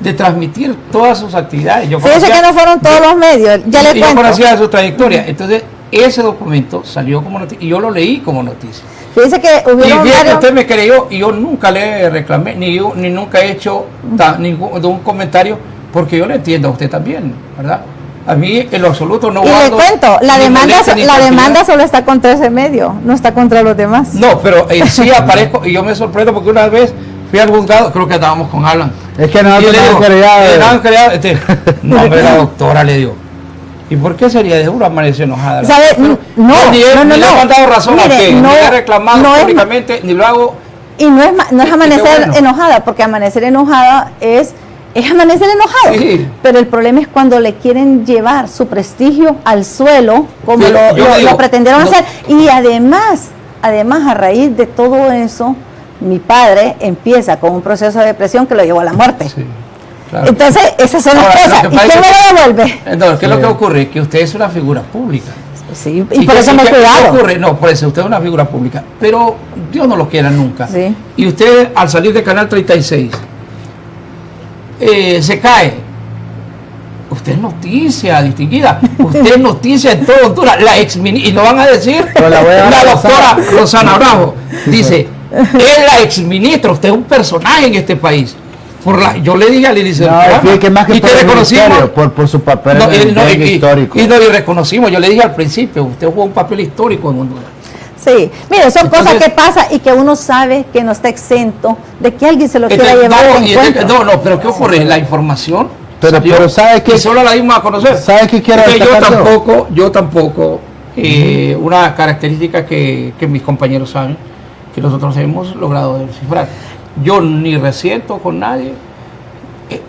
de transmitir todas sus actividades. Fíjese que no fueron todos los medios, ya le yo cuento. conocía su trayectoria. Entonces, ese documento salió como noticia y yo lo leí como noticia. Fíjese que Y hubieron bien que varios... usted me creyó y yo nunca le reclamé, ni nunca he hecho ningún comentario, porque yo le entiendo a usted también, ¿verdad? A mí en lo absoluto no Y le guardo cuento, la ni demanda, molestia ni la tranquilidad. demanda solo está contra ese medio, no está contra los demás. No, pero sí aparezco y yo me sorprendo porque una vez fui al juzgado, creo que estábamos con Alan. Es que Y nosotros le no digo, hemos querido. no, hombre, la doctora le dio. ¿Y por qué sería? De seguro amaneció enojada. ¿Sabe? Pero ni le he mandado razón a Mire, que no, ni le he reclamado no es públicamente, ni lo hago. Y no es amanecer bueno. enojada, porque amanecer enojada es amanecer enojado. Sí. Pero el problema es cuando le quieren llevar su prestigio al suelo, como Pero yo digo, lo pretendieron no- hacer. Y además, a raíz de todo eso, mi padre empieza con un proceso de depresión que lo llevó a la muerte. Sí, claro. Entonces, esas son las Ahora, cosas. lo que ¿Y pasa quién es me que- lo devuelve? No, ¿qué es lo que ocurre? Que usted es una figura pública. Sí, y por eso me he ¿qué cuidado. ocurre? No, por eso usted es una figura pública, pero Dios no lo quiera nunca. Sí. Y usted al salir de Canal 36 se cae. Usted es noticia distinguida, usted es noticia en toda Honduras, y no van a decir Pero la voy a dar a la doctora Rosana. Rosana Bravo dice, es la exministra, usted es un personaje en este país. Yo le dije a Lili No, fíjate que más que y por te el reconocimos ministerio, por su papel no, en el medio histórico. y reconocimos, yo le dije al principio, usted jugó un papel histórico en Honduras. Sí, mire, son Entonces- cosas que pasan y que uno sabe que no está exento de que alguien se lo quiera Entonces, llevar de encuentro. no, pero ¿qué ocurre? La información Pero ¿sabe qué? y solo la dimos a conocer. ¿Sabe qué quiero Entonces, destacar yo tampoco, una característica que mis compañeros saben, que nosotros hemos logrado descifrar. Yo ni resiento con nadie.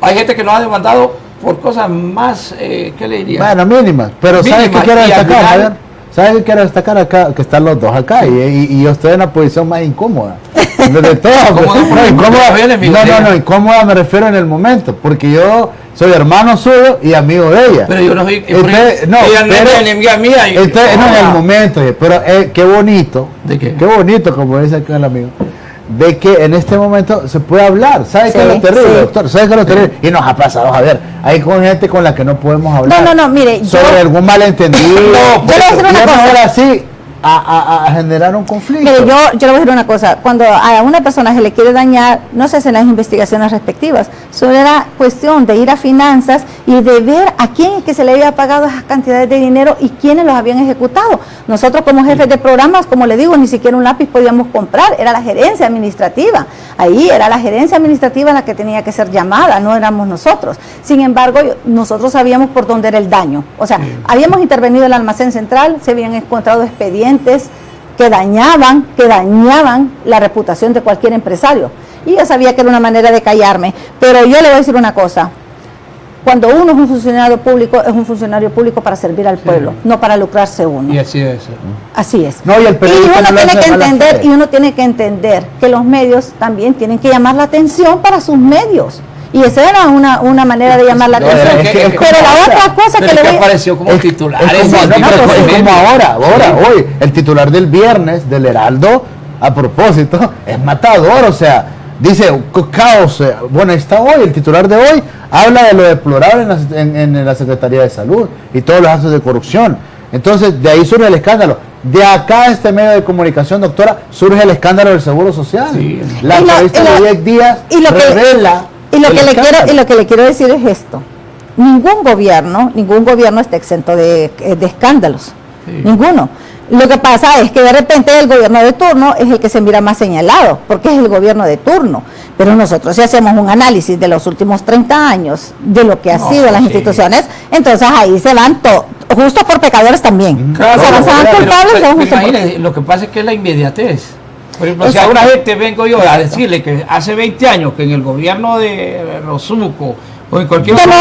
Hay gente que nos ha demandado por cosas más, ¿qué le diría? Bueno, mínimas. Pero ¿sabe qué Mínimas, quiero y al destacar? final- Javier? ¿Sabe qué quiero destacar acá? Que están los dos acá y yo estoy en la posición más incómoda. De todas. Incómoda, No, incómoda, bien, amigo, diga. no, incómoda me refiero en el momento, porque yo soy hermano suyo y amigo de ella. Pero yo no soy. Entonces, no, ella no pero- es enemiga mía. Entonces, no, en el momento, pero qué bonito. ¿De qué? Qué bonito, como dice acá el amigo, de que en este momento se puede hablar. ¿Sabe qué es lo Sí, terrible, sí. doctor? ¿Sabe qué es lo terrible? Y nos ha pasado, Javier. Hay con gente con la que no podemos hablar. No, mire, Sobre algún malentendido. yo le voy a decir una y es cosa. mejor así a generar un conflicto. Mire, yo le voy a decir una cosa, cuando a una persona se le quiere dañar, no se hacen las investigaciones respectivas, solo era cuestión de ir a finanzas y de ver a quién es que se le había pagado esas cantidades de dinero y quiénes los habían ejecutado. Nosotros como jefes de programas, como le digo, ni siquiera un lápiz podíamos comprar, era la gerencia administrativa, ahí era la gerencia administrativa la que tenía que ser llamada, no éramos nosotros. Sin embargo, nosotros sabíamos por dónde era el daño, o sea, habíamos intervenido en el almacén central, se habían encontrado expedientes que dañaban la reputación de cualquier empresario. Y yo sabía que era una manera de callarme. Pero yo le voy a decir una cosa. Cuando uno es un funcionario público para servir al pueblo, no para lucrarse uno. Y así debe ser. Así es. No, y el periodista no lo hace de mala fe. Y uno tiene que entender que los medios también tienen que llamar la atención para sus medios. Y esa era una manera de llamar la No, atención. es que- Pero la otra cosa Pero que le que voy a... apareció como titular. Es como, ese no, tipo pero de es como medio. ahora, hoy, el titular del viernes del Heraldo, a propósito, es matador, o sea, dice caos. Bueno, está hoy, el titular de hoy habla de lo deplorable en la Secretaría de Salud y todos los actos de corrupción. Entonces, de ahí surge el escándalo. De acá, este medio de comunicación, doctora, surge el escándalo del Seguro Social. Sí. La entrevista de 10 días revela y lo el escándalo. y lo que le quiero decir es esto. Ningún gobierno está exento de escándalos. Sí. Ninguno. Lo que pasa es que de repente el gobierno de turno es el que se mira más señalado, porque es el gobierno de turno. Pero nosotros, si hacemos un análisis de los últimos 30 años, de lo que han sido las instituciones, entonces ahí se van justos por pecadores también. Claro, o sea, no se van culpables, pero son justos por imagínese, lo que pasa es que es la inmediatez. Por ejemplo, si Exacto. a una gente vengo yo a decirle que hace 20 años que en el gobierno de Rosuco o en cualquier Ya no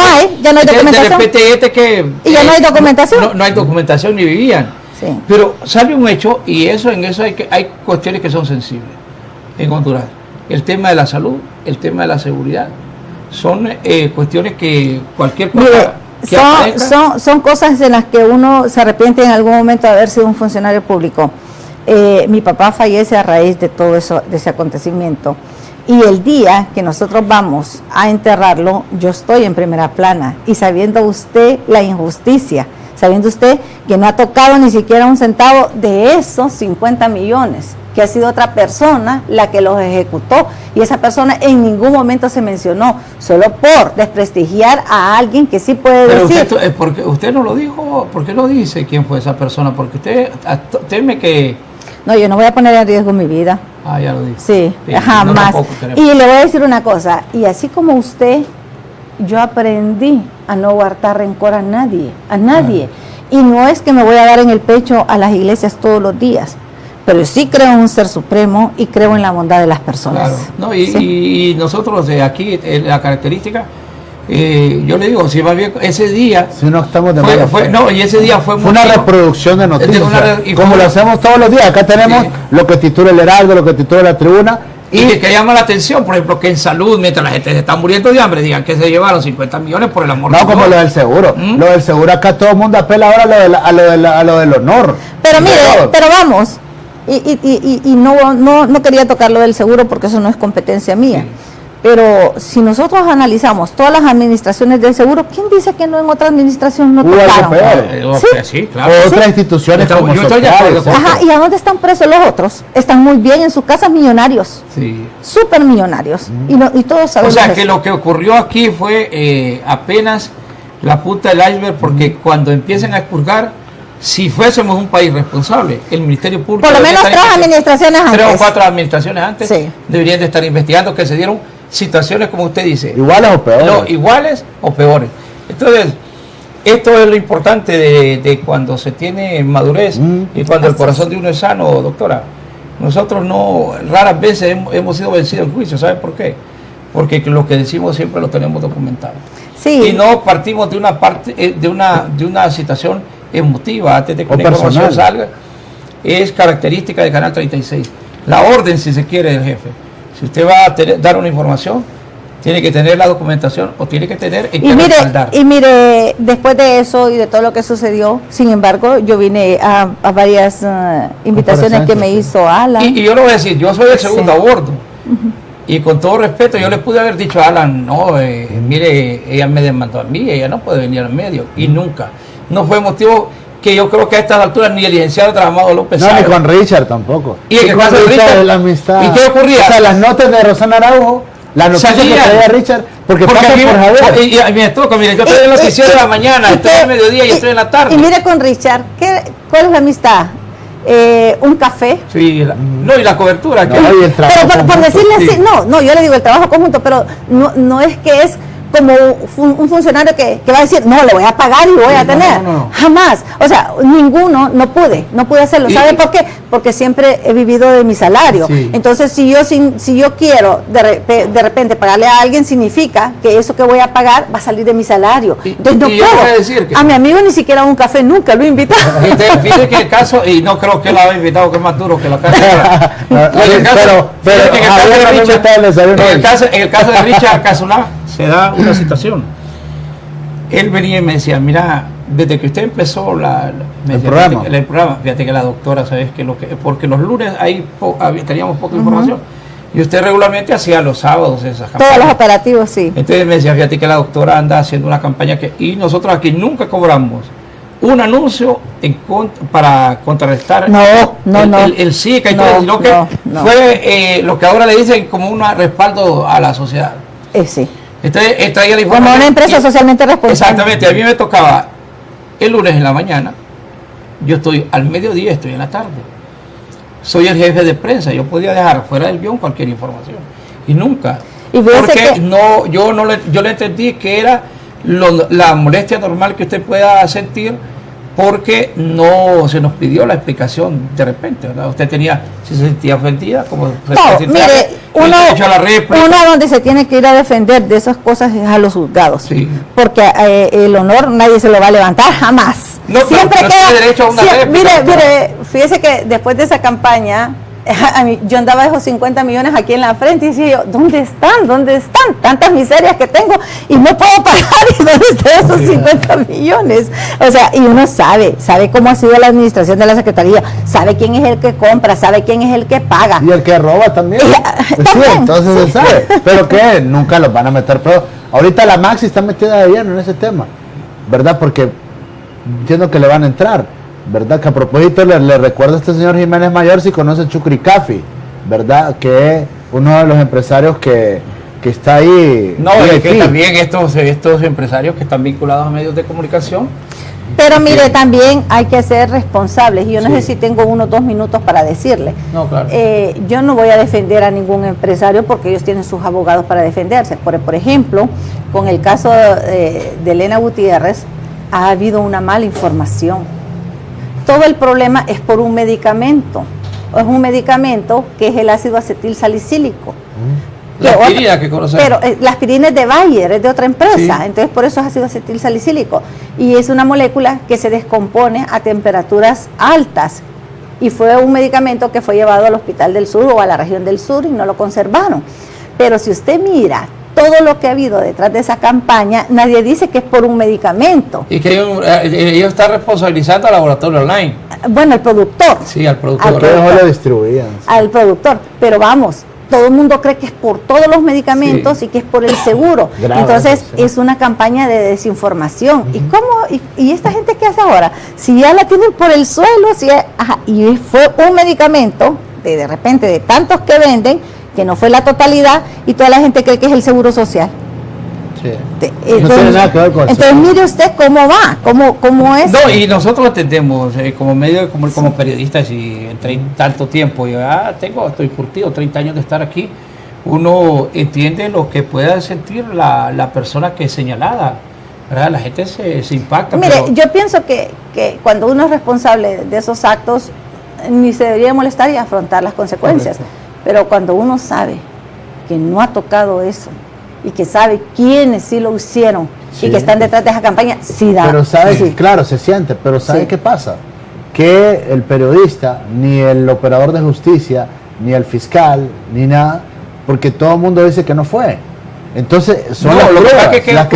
hay documentación. de repente Y ya no hay documentación. No hay documentación ni vivían. Sí. Pero sale un hecho y en eso hay cuestiones que son sensibles en Honduras. El tema de la salud, el tema de la seguridad, son cuestiones que cualquier cosa Mire, que aparezca- son cosas en las que uno se arrepiente en algún momento de haber sido un funcionario público. Mi papá fallece a raíz de todo eso, de ese acontecimiento. Y el día que nosotros vamos a enterrarlo, yo estoy en primera plana. Y sabiendo usted la injusticia, sabiendo usted que no ha tocado ni siquiera un centavo de esos 50 millones, que ha sido otra persona la que los ejecutó, y esa persona en ningún momento se mencionó, solo por desprestigiar a alguien que sí puede Pero decir. porque usted no lo dijo, ¿por qué no dice quién fue esa persona? Porque usted teme que... No, yo no voy a poner en riesgo mi vida. Ah, ya lo dijo. Sí, Sí, jamás. no, tampoco queremos. Y le voy a decir una cosa, y así como usted, yo aprendí a no guardar rencor a nadie, Y no es que me voy a dar en el pecho a las iglesias todos los días, pero sí creo en un ser supremo y creo en la bondad de las personas. Claro. No, y, ¿Sí? y nosotros aquí, la característica, yo le digo, si más bien ese día... Si no estamos de mala fe. No, y ese día fue Fue una motivo- reproducción de noticias, de una o sea, re- y como fue- lo hacemos todos los días. Acá tenemos Sí. lo que titula el Heraldo, lo que titula la Tribuna, Y que llama la atención, por ejemplo, que en salud, mientras la gente se está muriendo de hambre, digan que se llevaron 50 millones por el amor no de como Dios. lo del seguro. ¿Mm? Lo del seguro acá todo el mundo apela ahora a lo del honor. Pero mire, Pero- pero vamos, y no quería tocar lo del seguro porque eso no es competencia mía. Sí. Pero si nosotros analizamos todas las administraciones del seguro, ¿quién dice que no en otra administración no Hubo algo tocaron? peor. Sí. Sí, claro. O otras instituciones Yo como estoy de acuerdo Socorro, con- Ajá, ¿y a dónde están presos los otros? Están muy bien en sus casas, millonarios, Sí. súper millonarios. Y todos O sabemos sea, eso. que lo que ocurrió aquí fue apenas la punta del iceberg, porque cuando empiezan a expurgar, si fuésemos un país responsable, el Ministerio Público... Por lo debería menos estar 3 administraciones antes. 3 o 4 administraciones antes Sí. deberían de estar investigando que se dieron situaciones, como usted dice, iguales o peores. no, iguales o peores. Entonces, esto es lo importante de cuando se tiene madurez y cuando el corazón de uno es sano, doctora. Nosotros raras veces hemos sido vencidos en juicio. ¿Sabe por qué? Porque lo que decimos siempre lo tenemos documentado. Sí. Y no partimos de una parte, de una situación emotiva antes de que O la información personal. salga. Es característica de Canal 36. La orden, si se quiere, del jefe. Si usted va a dar una información, tiene que tener la documentación o tiene que tener en qué respaldar. Y mire, después de eso y de todo lo que sucedió, sin embargo, yo vine a varias invitaciones que me hizo Alan. Y yo le voy a decir, yo soy el Sí. segundo a bordo. Y con todo respeto, yo le pude haber dicho a Alan, no, mire, ella me demandó a mí, ella no puede venir al medio. Y nunca. No fue motivo que yo creo que a estas alturas ni el licenciado Tramado López No, ni sabe. con Richard tampoco. Y en el con caso de Richard, es la amistad. ¿y qué ocurría? O sea, las notas de Rosana Araujo, las noticias que Salían. traía Richard, porque pasa aquí por Javier. y me toca, mire, yo estoy en el noticiero de la mañana, estoy al mediodía y estoy en la tarde. Y mire con Richard, ¿cuál es la amistad? Un café. Sí, no, y la cobertura. No, que- y el trabajo Pero por conjunto. decirle así, sí. no, yo le digo el trabajo conjunto, pero no es que es como un funcionario que va a decir, no, le voy a pagar y lo voy a No, tener. no. Jamás. O sea, ninguno, no pude hacerlo. Y- ¿Sabe por qué? Porque siempre he vivido de mi salario. Sí. Entonces, si yo quiero de repente pagarle a alguien, significa que eso que voy a pagar va a salir de mi salario. Y- Entonces, no y yo puedo. voy a decir que- A mi amigo ni siquiera a un café nunca lo he invitado. Fíjate que el caso, y no creo que lo haya invitado, que es más duro que la cara. Pero Javier también me está en el desayuno hoy. En el caso de Richard Casulá se da una situación. Él venía y me decía, mira, desde que usted empezó me decía, programa. fíjate que el programa, fíjate que la doctora, ¿sabes qué? Porque los lunes ahí teníamos poca información. Y usted regularmente hacía los sábados esas Todos los campañas. operativos, sí. Entonces me decía, fíjate que la doctora anda haciendo una campaña y nosotros aquí nunca cobramos un anuncio para contrarrestar el SICA y todo, sino que fue lo que ahora le dicen como un respaldo a la sociedad. Sí. Entonces, traía la información. Como una empresa socialmente responsable. Exactamente, a mí me tocaba el lunes en la mañana, yo estoy al mediodía, estoy en la tarde. Soy el jefe de prensa, yo podía dejar fuera del guión cualquier información. Y nunca. Porque yo le entendí que era la molestia normal que usted pueda sentir, porque no se nos pidió la explicación de repente, ¿verdad? Usted si se sentía ofendida, como se mire, uno donde se tiene que ir a defender de esas cosas es a los juzgados, sí. Porque el honor nadie se lo va a levantar jamás. No, siempre queda derecho a una mire, fíjese que después de esa campaña yo andaba esos 50 millones aquí en la frente y decía yo, ¿dónde están? Tantas miserias que tengo y no puedo pagar, ¿y dónde están esos 50 millones? O sea, y uno sabe cómo ha sido la administración de la Secretaría, sabe quién es el que compra, sabe quién es el que paga. Y el que roba también. Pues sí, entonces se sabe. Pero que nunca los van a meter. Pero ahorita la Maxi está metida de lleno en ese tema, ¿verdad? Porque entiendo que le van a entrar. ¿Verdad? Que a propósito le recuerdo a este señor Jiménez Mayor si conoce Chucri Cafi, ¿verdad? Que es uno de los empresarios que está ahí. No, y que también estos empresarios que están vinculados a medios de comunicación. Pero mire, también hay que ser responsables, y yo no sé si tengo 1 o 2 minutos para decirle. No, claro. Yo no voy a defender a ningún empresario porque ellos tienen sus abogados para defenderse. Por ejemplo, con el caso de Elena Gutiérrez, ha habido una mala información. Todo el problema es por un medicamento. Es un medicamento que es el ácido acetil salicílico. La aspirina que conocemos. Pero la aspirina es de Bayer, es de otra empresa. Sí. Entonces por eso es ácido acetil salicílico. Y es una molécula que se descompone a temperaturas altas. Y fue un medicamento que fue llevado al Hospital del Sur o a la región del Sur y no lo conservaron. Pero si usted mira todo lo que ha habido detrás de esa campaña, nadie dice que es por un medicamento. Y que ellos están responsabilizando al laboratorio online. Bueno, al productor. Sí, al productor. ¿A qué mejor lo distribuían? Sí. Al productor. Pero vamos, todo el mundo cree que es por todos los medicamentos y que es por el seguro. Grave, entonces sí. Es una campaña de desinformación. ¿Y cómo? ¿Y esta gente qué hace ahora? Si ya la tienen por el suelo, y fue un medicamento, de repente de tantos que venden, que no fue la totalidad, y toda la gente cree que es el seguro social. Sí. Entonces, no tiene nada que ver con entonces mire usted cómo va, cómo es. No, y nosotros entendemos como medio, como periodistas, y en tanto tiempo, yo estoy curtido, 30 años de estar aquí, uno entiende lo que pueda sentir la persona que es señalada, ¿verdad? La gente se impacta. Mire, yo pienso que cuando uno es responsable de esos actos, ni se debería molestar y afrontar las consecuencias. Correcto. Pero cuando uno sabe que no ha tocado eso y que sabe quiénes sí lo hicieron y que están detrás de esa campaña, sí da. Pero sabe, claro, se siente, pero ¿sabe qué pasa? Que el periodista, ni el operador de justicia, ni el fiscal, ni nada, porque todo el mundo dice que no fue. Entonces son las pruebas,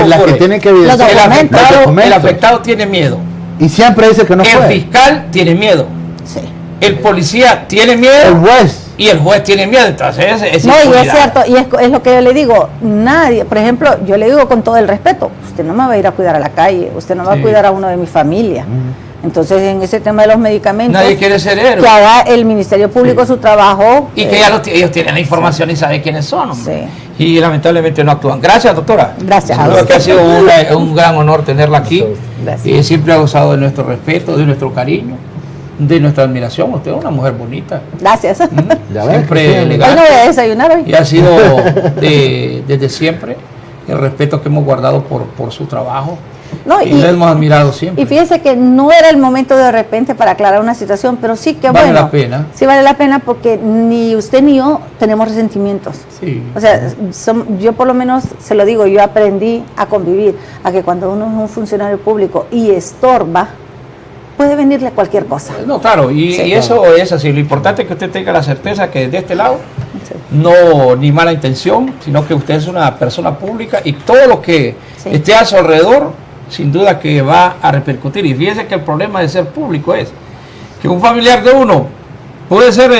las que tienen que evidenciar. El afectado tiene miedo. Y siempre dice que no fue. El fiscal tiene miedo. Sí. El policía tiene miedo. El juez. Y el juez tiene miedo, entonces no, y es cierto, y es lo que yo le digo, nadie, por ejemplo, yo le digo con todo el respeto, usted no me va a ir a cuidar a la calle, usted no va a cuidar a uno de mi familia. Entonces, en ese tema de los medicamentos, nadie quiere ser héroe. Que haga el Ministerio Público su trabajo. Y que ellos tienen la información y saben quiénes son. Y lamentablemente no actúan. Gracias, doctora. Gracias. Creo que ha sido un gran honor tenerla aquí. Siempre ha gozado de nuestro respeto, de nuestro cariño, de nuestra admiración. Usted es una mujer bonita. Gracias. Siempre elegante. Hoy no voy a desayunar hoy. Y ha sido desde siempre el respeto que hemos guardado por su trabajo. No, y lo hemos admirado siempre. Y fíjese que no era el momento de repente para aclarar una situación, pero sí que vale la pena. Sí vale la pena, porque ni usted ni yo tenemos resentimientos. Sí. O sea, yo por lo menos se lo digo, yo aprendí a convivir, a que cuando uno es un funcionario público y estorba, puede venirle cualquier cosa. No, claro, y eso es así. Lo importante es que usted tenga la certeza que de este lado no ni mala intención, sino que usted es una persona pública y todo lo que esté a su alrededor, sin duda que va a repercutir. Y fíjese que el problema de ser público es que un familiar de uno puede ser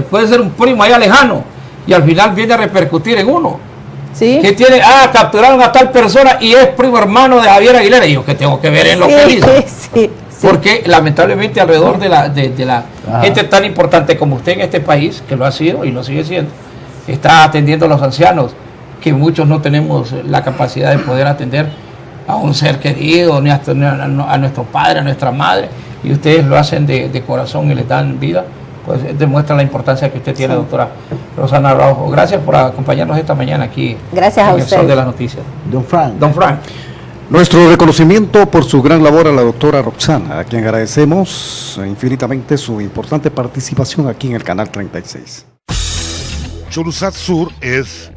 puede ser un primo allá lejano y al final viene a repercutir en uno. Sí. Que tiene, capturaron a tal persona y es primo hermano de Javier Aguilera. Y yo, que tengo que ver en lo que dice. Sí. Porque lamentablemente alrededor de la Ajá. gente tan importante como usted en este país, que lo ha sido y lo sigue siendo, está atendiendo a los ancianos, que muchos no tenemos la capacidad de poder atender a un ser querido, ni a nuestro padre, a nuestra madre, y ustedes lo hacen de corazón y les dan vida, pues demuestra la importancia que usted tiene, doctora Rosana Araujo. Gracias por acompañarnos esta mañana aquí Gracias a en el usted. Sol de las Noticias. Don Frank. Don Frank. Nuestro reconocimiento por su gran labor a la doctora Roxana, a quien agradecemos infinitamente su importante participación aquí en el Canal 36. Cholusat Sur es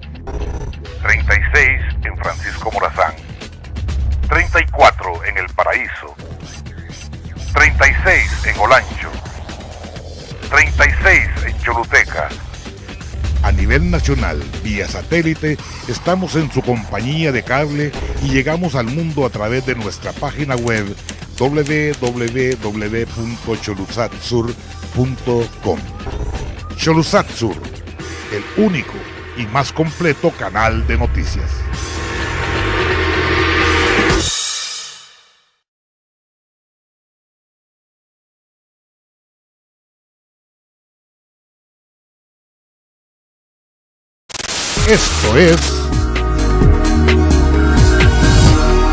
36 en Francisco Morazán, 34 en El Paraíso, 36 en Olancho, 36 en Choluteca. a nivel nacional, vía satélite, estamos en su compañía de cable y llegamos al mundo a través de nuestra página web www.cholusatsur.com. Cholusat Sur, el único y más completo canal de noticias. Esto es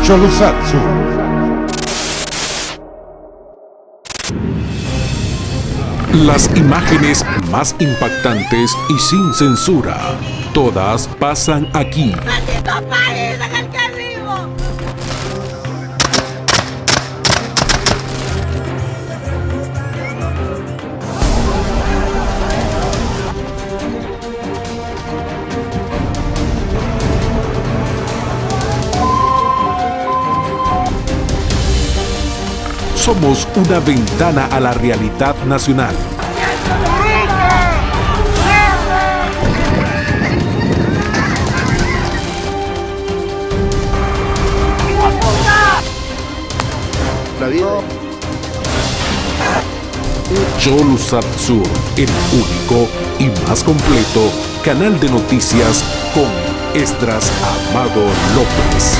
Cholusat Sur. Las imágenes más impactantes y sin censura, todas pasan aquí. Somos una ventana a la realidad nacional. Cholusat Sur, el único y más completo canal de noticias con Esdras Amado López.